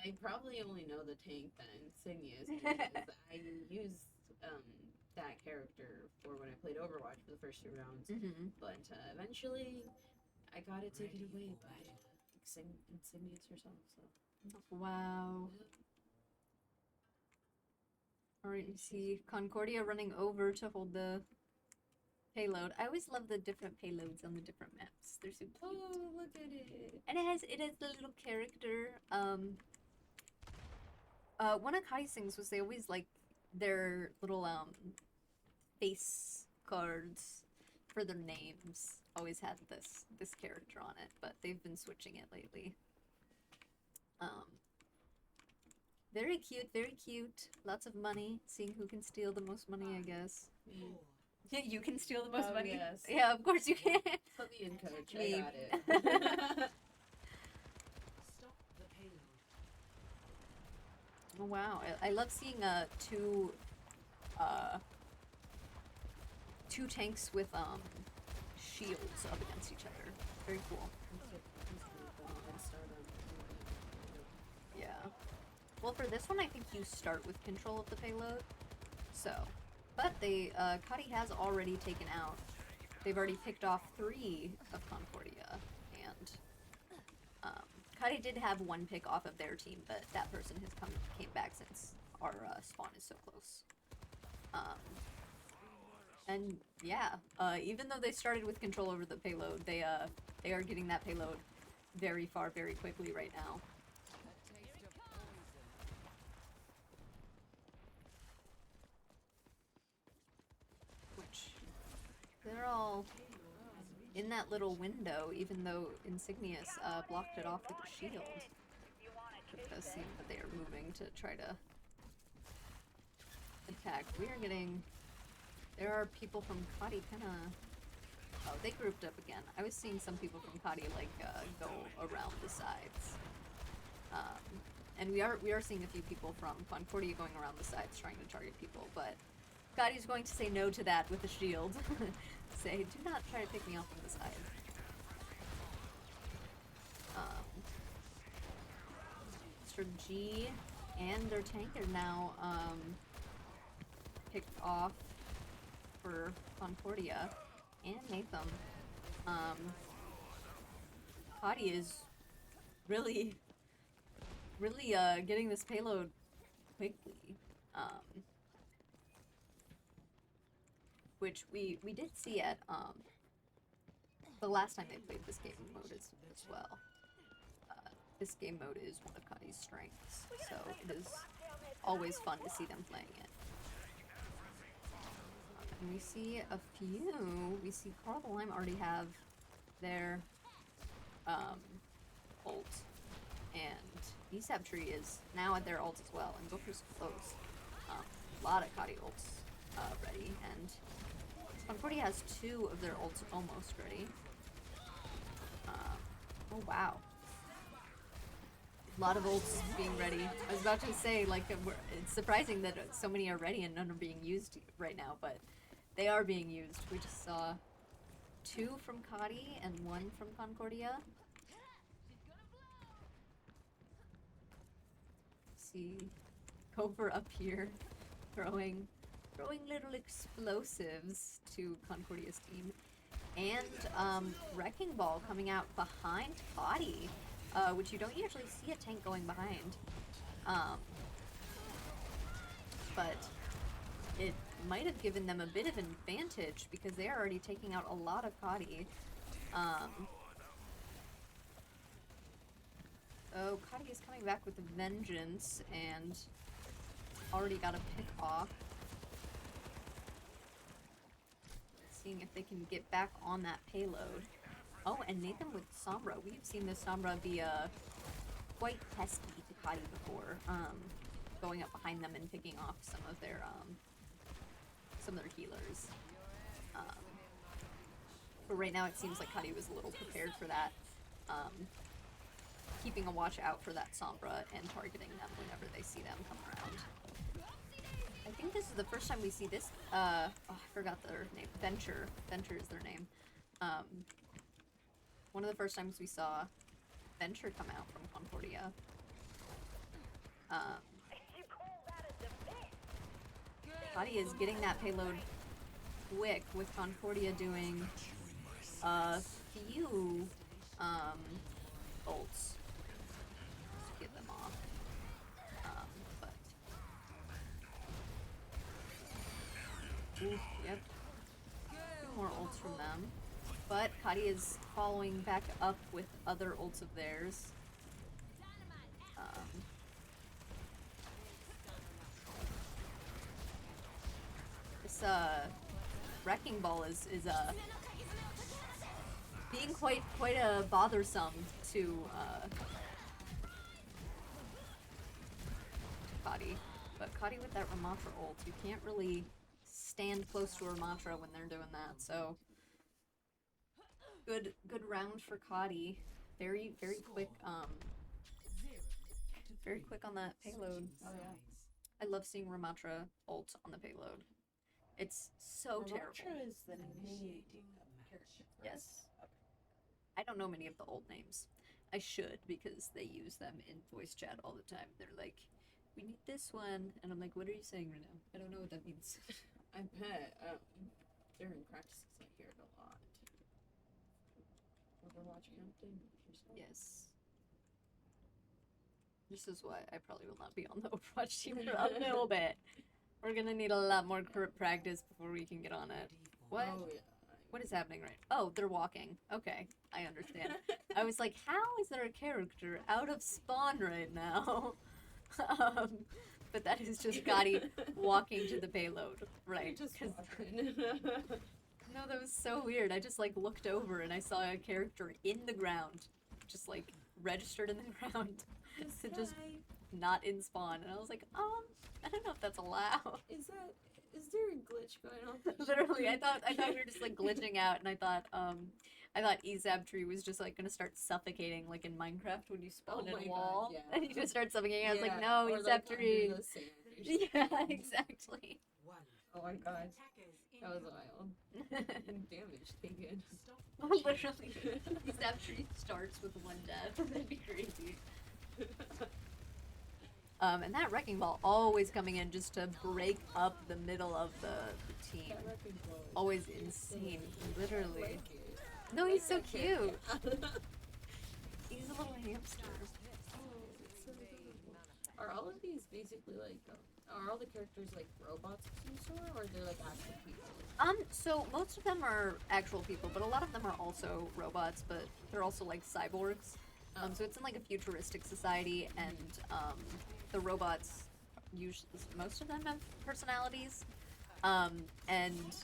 I probably only know the tank that Insignius because I used that character for when I played Overwatch for the first 2 rounds. Mm-hmm. But eventually, I got it taken away by Insignius herself. So Wow. Alright, you see Concordia running over to hold the payload. I always love the different payloads on the different maps. They're so cute. oh, look at it! And it has the little character. One of Kai's things was they always like their little face cards for their names always had this character on it, but they've been switching it lately. Very cute, very cute. Lots of money. Seeing who can steal the most money, I guess. Me. Yeah, you can steal the most Oh, money. yes. Yeah, of course you can. Put me in, coach. Me. I got it. Stop the payload. Oh, wow, I love seeing two tanks with shields up against each other. Very cool. Yeah. Well, for this one, I think you start with control of the payload. So, but Cottey has already taken out. They've already picked off 3 of Concordia, and Cottey did have 1 pick off of their team, but that person has came back since our spawn is so close. And yeah, even though they started with control over the payload, they are getting that payload very far, very quickly right now. A taste of poison. Which they're all in that little window, even though Insignius blocked it off with a shield. It does seem that they are moving to try to attack. We are getting. There are people from Cottey kind of. Oh, they grouped up again. I was seeing some people from Cottey like go around the sides. And we are seeing a few people from Concordia going around the sides trying to target people, but Cottey's going to say no to that with a shield. Say, do not try to pick me off from the side. Mr. G and their tank are now picked off for Concordia and Nathan. Cottey is really getting this payload quickly. Which we did see at the last time they played this game mode as well. This game mode is one of Cottey's strengths, so it is always fun to see them playing it. And we see a few. We see Carl the Lime already have their ult, and ESAB Tree is now at their ult as well, and Gopher's close. A lot of Cottey ults ready, and Concordia has 2 of their ults almost ready. Oh wow. A lot of ults being ready. I was about to say, like, it's surprising that so many are ready and none are being used right now, but they are being used. We just saw 2 from Cottey and 1 from Concordia. See Cobra up here throwing little explosives to Concordia's team. And Wrecking Ball coming out behind Cottey, which you don't usually see a tank going behind. But it might have given them a bit of an advantage because they are already taking out a lot of Cottey. So Cottey is coming back with a vengeance and already got a pick off. Seeing if they can get back on that payload. Oh, and Nathan with Sombra. We've seen this Sombra be quite pesky to Cottey before, going up behind them and picking off some of their healers. But right now it seems like Cottey was a little prepared for that, keeping a watch out for that Sombra and targeting them whenever they see them come around. I think this is the first time we see this. Oh, I forgot their name. Venture. Venture is their name. One of the first times we saw Venture come out from Concordia. Cottey is getting that payload quick, with Concordia doing a few ults to get them off. Yep. Two more ults from them. But Cottey is following back up with other ults of theirs. This Wrecking Ball is being quite bothersome to Cottey. But Cottey with that Ramantra ult, you can't really stand close to Ramantra when they're doing that, so good round for Cottey. Very quick on that payload. Oh yeah. I love seeing Ramantra ult on the payload. It's so terrible. Ramantra is the initiating character. Yes. Okay. I don't know many of the old names. I should, because they use them in voice chat all the time. They're like, we need this one, and I'm like, what are you saying right now? I don't know what that means. I bet during practices I hear it a lot. Overwatch Captain? Yes. This is why I probably will not be on the Overwatch team for a little bit. We're gonna need a lot more practice before we can get on it. What? Oh, yeah. What is happening right? Oh, they're walking. Okay, I understand. I was like, how is there a character out of spawn right now? But that is just Cottey walking to the payload, right? Just 'cause- walking. No, that was so weird. I just like looked over and I saw a character in the ground, just like registered in the ground, just not in spawn. And I was like, I don't know if that's allowed. Is there a glitch going on? Literally, I thought we were just like glitching out, and I thought, I thought Tree was just like gonna start suffocating like in Minecraft when you spawn in my a God, wall yeah. and you just start suffocating. I was like, Yeah, no, or, like, Tree. under the sand or something. Yeah, exactly. Oh my god, that was wild. Damage taken. Literally, Tree starts with one death. That'd be crazy. And that wrecking ball always coming in just to break up the middle of the team. That wrecking ball is Always so insane, cute. literally. I like it. No, he's so Like that character. cute. He's a little hamster. Are all of these basically like, are all the characters like robots of some sort, or they're like actual people? So most of them are actual people, but a lot of them are also robots, but they're also like cyborgs. So it's in like a futuristic society, and the robots, usually most of them have personalities, and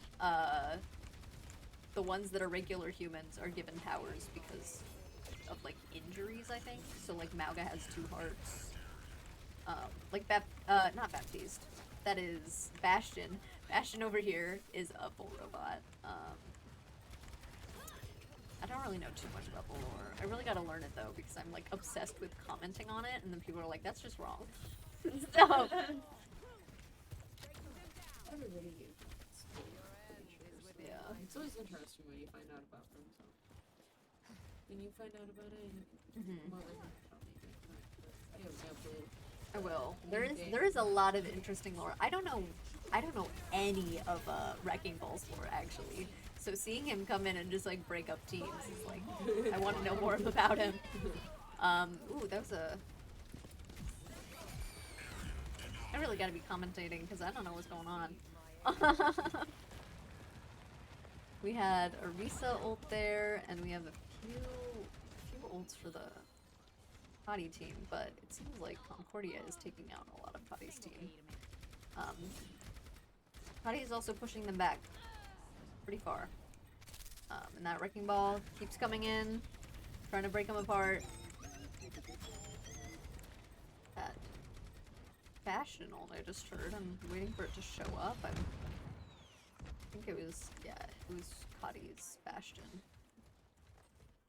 the ones that are regular humans are given powers because of like injuries, I think. So like Mauga has 2 hearts. Not Baptiste. That is Bastion. Bastion over here is a full robot. I don't really know too much about the lore. I really gotta learn it though because I'm like obsessed with commenting on it, and then people are like, "That's just wrong." So Everybody uses it. yeah. It's always interesting when you find out about them. So when you find out about it, well, then probably I have no clue. I will. There is a lot of interesting lore. I don't know any of Wrecking Ball's lore actually. So seeing him come in and just like break up teams is like I want to know more about him. Ooh, that was a. I really got to be commentating because I don't know what's going on. We had Orisa ult there, and we have a few ults for the Cottey team, but it seems like Concordia is taking out a lot of Cottey's team. Cottey is also pushing them back pretty far. And that Wrecking Ball keeps coming in, trying to break them apart. That Bastion ult I just heard, I'm waiting for it to show up. I think it was Cottey's Bastion.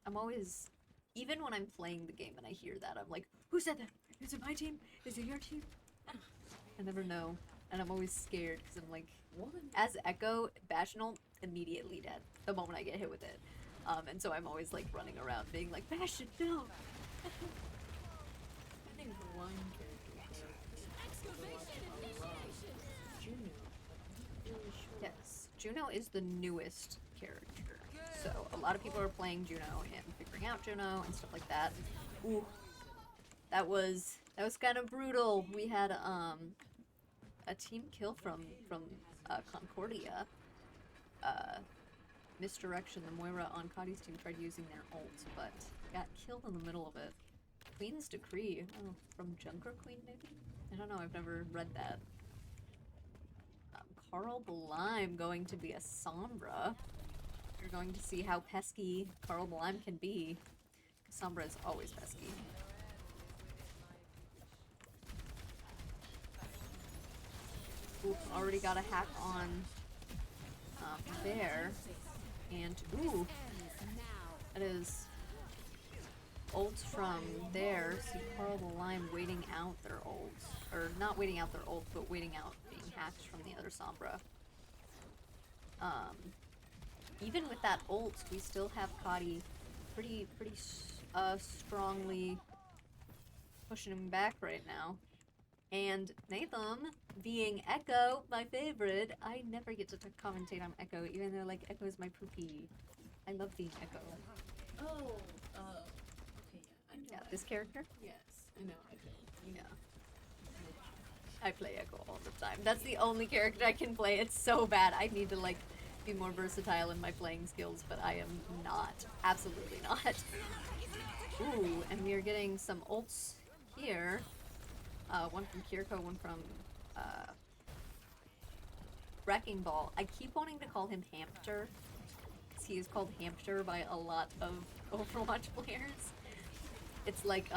I'm always, even when I'm playing the game and I hear that, I'm like, who said that? Is it my team? Is it your team? I never know. And I'm always scared because I'm like, as Echo, Bastion ult immediately dead the moment I get hit with it. And so I'm always like running around being like, Bastion, no! I think one character Juno. Yes, Juno is the newest character. So a lot of people are playing Juno and figuring out Juno and stuff like that. Ooh, that was kind of brutal. We had a team kill from Concordia. Misdirection. The Moira on Cottey's team tried using their ult, but got killed in the middle of it. Queen's Decree. Oh, from Junker Queen, maybe? I don't know. I've never read that. Carl Blime going to be a Sombra. You're going to see how pesky Carl Blime can be. Sombra is always pesky. Ooh, already got a hack on there. And, ooh, that is ults from there. See Carl Blime waiting out their ults. Or not waiting out their ult, but waiting out being hacked from the other Sombra. Even with that ult, we still have Cottey pretty strongly pushing him back right now. And Nathan, being Echo, my favorite, I never get to commentate on Echo, even though like Echo is my poopy. I love being Echo. Oh, okay, yeah, I know. Yeah, this character? Yes, I know. Yeah. I play Echo all the time. That's the only character I can play. It's so bad. I need to like be more versatile in my playing skills, but I am not. Absolutely not. Ooh, and we are getting some ults here. One from Kiriko, one from Wrecking Ball. I keep wanting to call him Hamster, because he is called Hamster by a lot of Overwatch players. It's like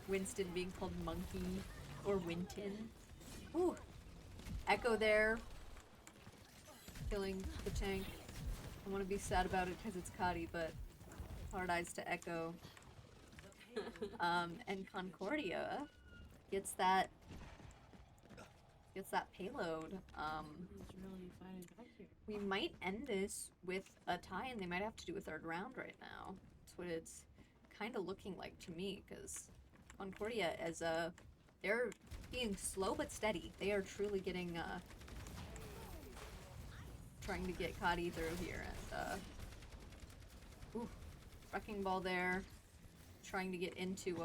Winston being called Monkey or Winton. Ooh, Echo there, killing the tank. I want to be sad about it because it's Cottey, but Hard eyes to Echo. And Concordia gets that payload. He's really fighting back here. We might end this with a tie, and they might have to do a third round right now. That's what it's kind of looking like to me, because Concordia they're being slow but steady. They are truly getting trying to get Cottey through here, and ooh, wrecking ball there, trying to get into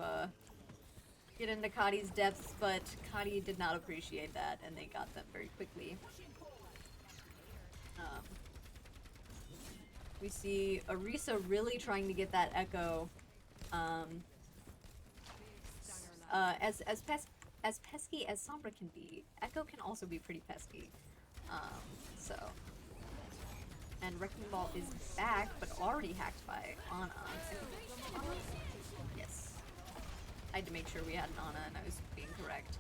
Cottey's depths, but Cottey did not appreciate that, and they got them very quickly. We see Orisa really trying to get that Echo. As pesky as Sombra can be, Echo can also be pretty pesky. And Wrecking Ball is back, but already hacked by Ana. Yes. I had to make sure we had an Ana, and I was being correct.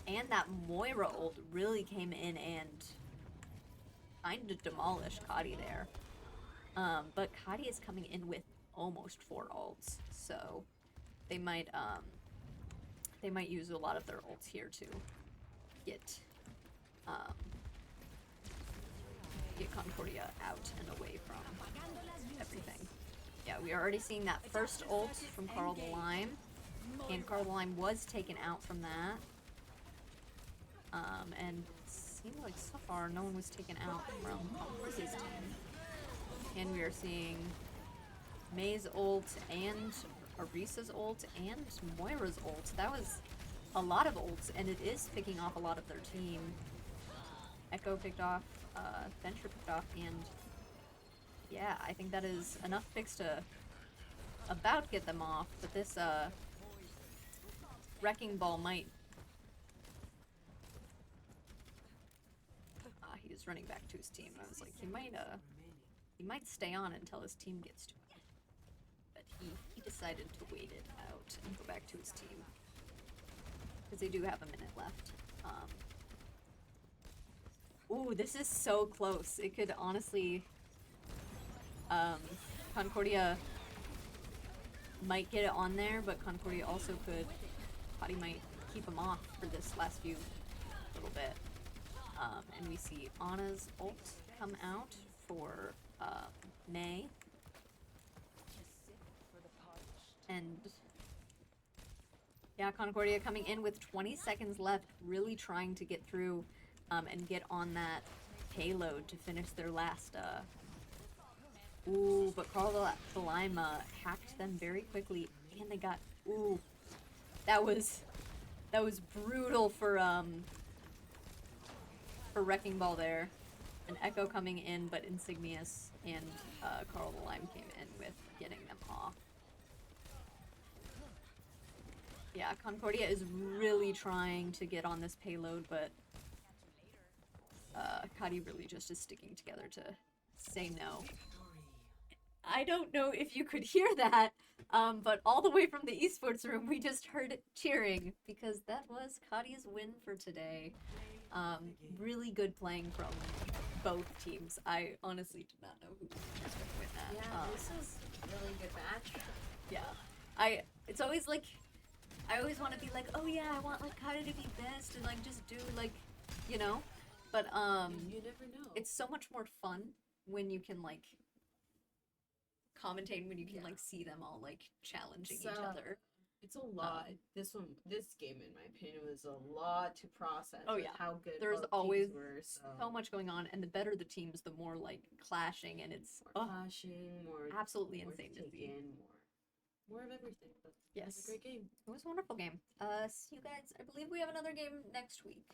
And that Moira ult really came in and kind of demolished Cottey there. But Cottey is coming in with almost 4 ults, so they might use a lot of their ults here to get Concordia out and away from everything. Yeah, we are already seeing that first ult from Carl the Lime, and Carl the Lime was taken out from that. And it seemed like so far no one was taken out from Concordia's team. And we are seeing May's ult and Orisa's ult and Moira's ult. That was a lot of ults, and it is picking off a lot of their team. Echo picked off, Venture picked off, and yeah, I think that is enough picks to about get them off, but this Wrecking Ball might... he was running back to his team, and I was like, he might stay on until his team gets to him. But he decided to wait it out and go back to his team. Because they do have a minute left. Ooh, this is so close. It could honestly... Concordia might get it on there, but Concordia also could... Cottey might keep him off for this last few little bit. And we see Ana's ult come out for May. And yeah, Concordia coming in with 20 seconds left, really trying to get through and get on that payload to finish their last... Ooh, but Carl the Lime hacked them very quickly, and they got... Ooh, that was brutal for Wrecking Ball there. An Echo coming in, but Insignious and Carl the Lime came in with getting them off. Yeah, Concordia is really trying to get on this payload, but Cottey really just is sticking together to say no. I don't know if you could hear that, but all the way from the esports room, we just heard cheering, because that was Cottey's win for today. Really good playing from both teams. I honestly did not know who was going to win that. Yeah, this was a really good match. Yeah. It's always like, I always want to be like, oh yeah, I want like Cottey to be best and like just do like, you know? But You never know. it's so much more fun when you can like commentate, when you can like see them all like challenging each other. It's a lot. This game, in my opinion, was a lot to process. Oh, with yeah. How good There's both always teams were, so much going on, and the better the teams, the more like clashing, and it's more clashing, more absolutely more insane to take see. in, more of everything. But it was Yes. a great game. It was a wonderful game. See you guys. I believe we have another game next week.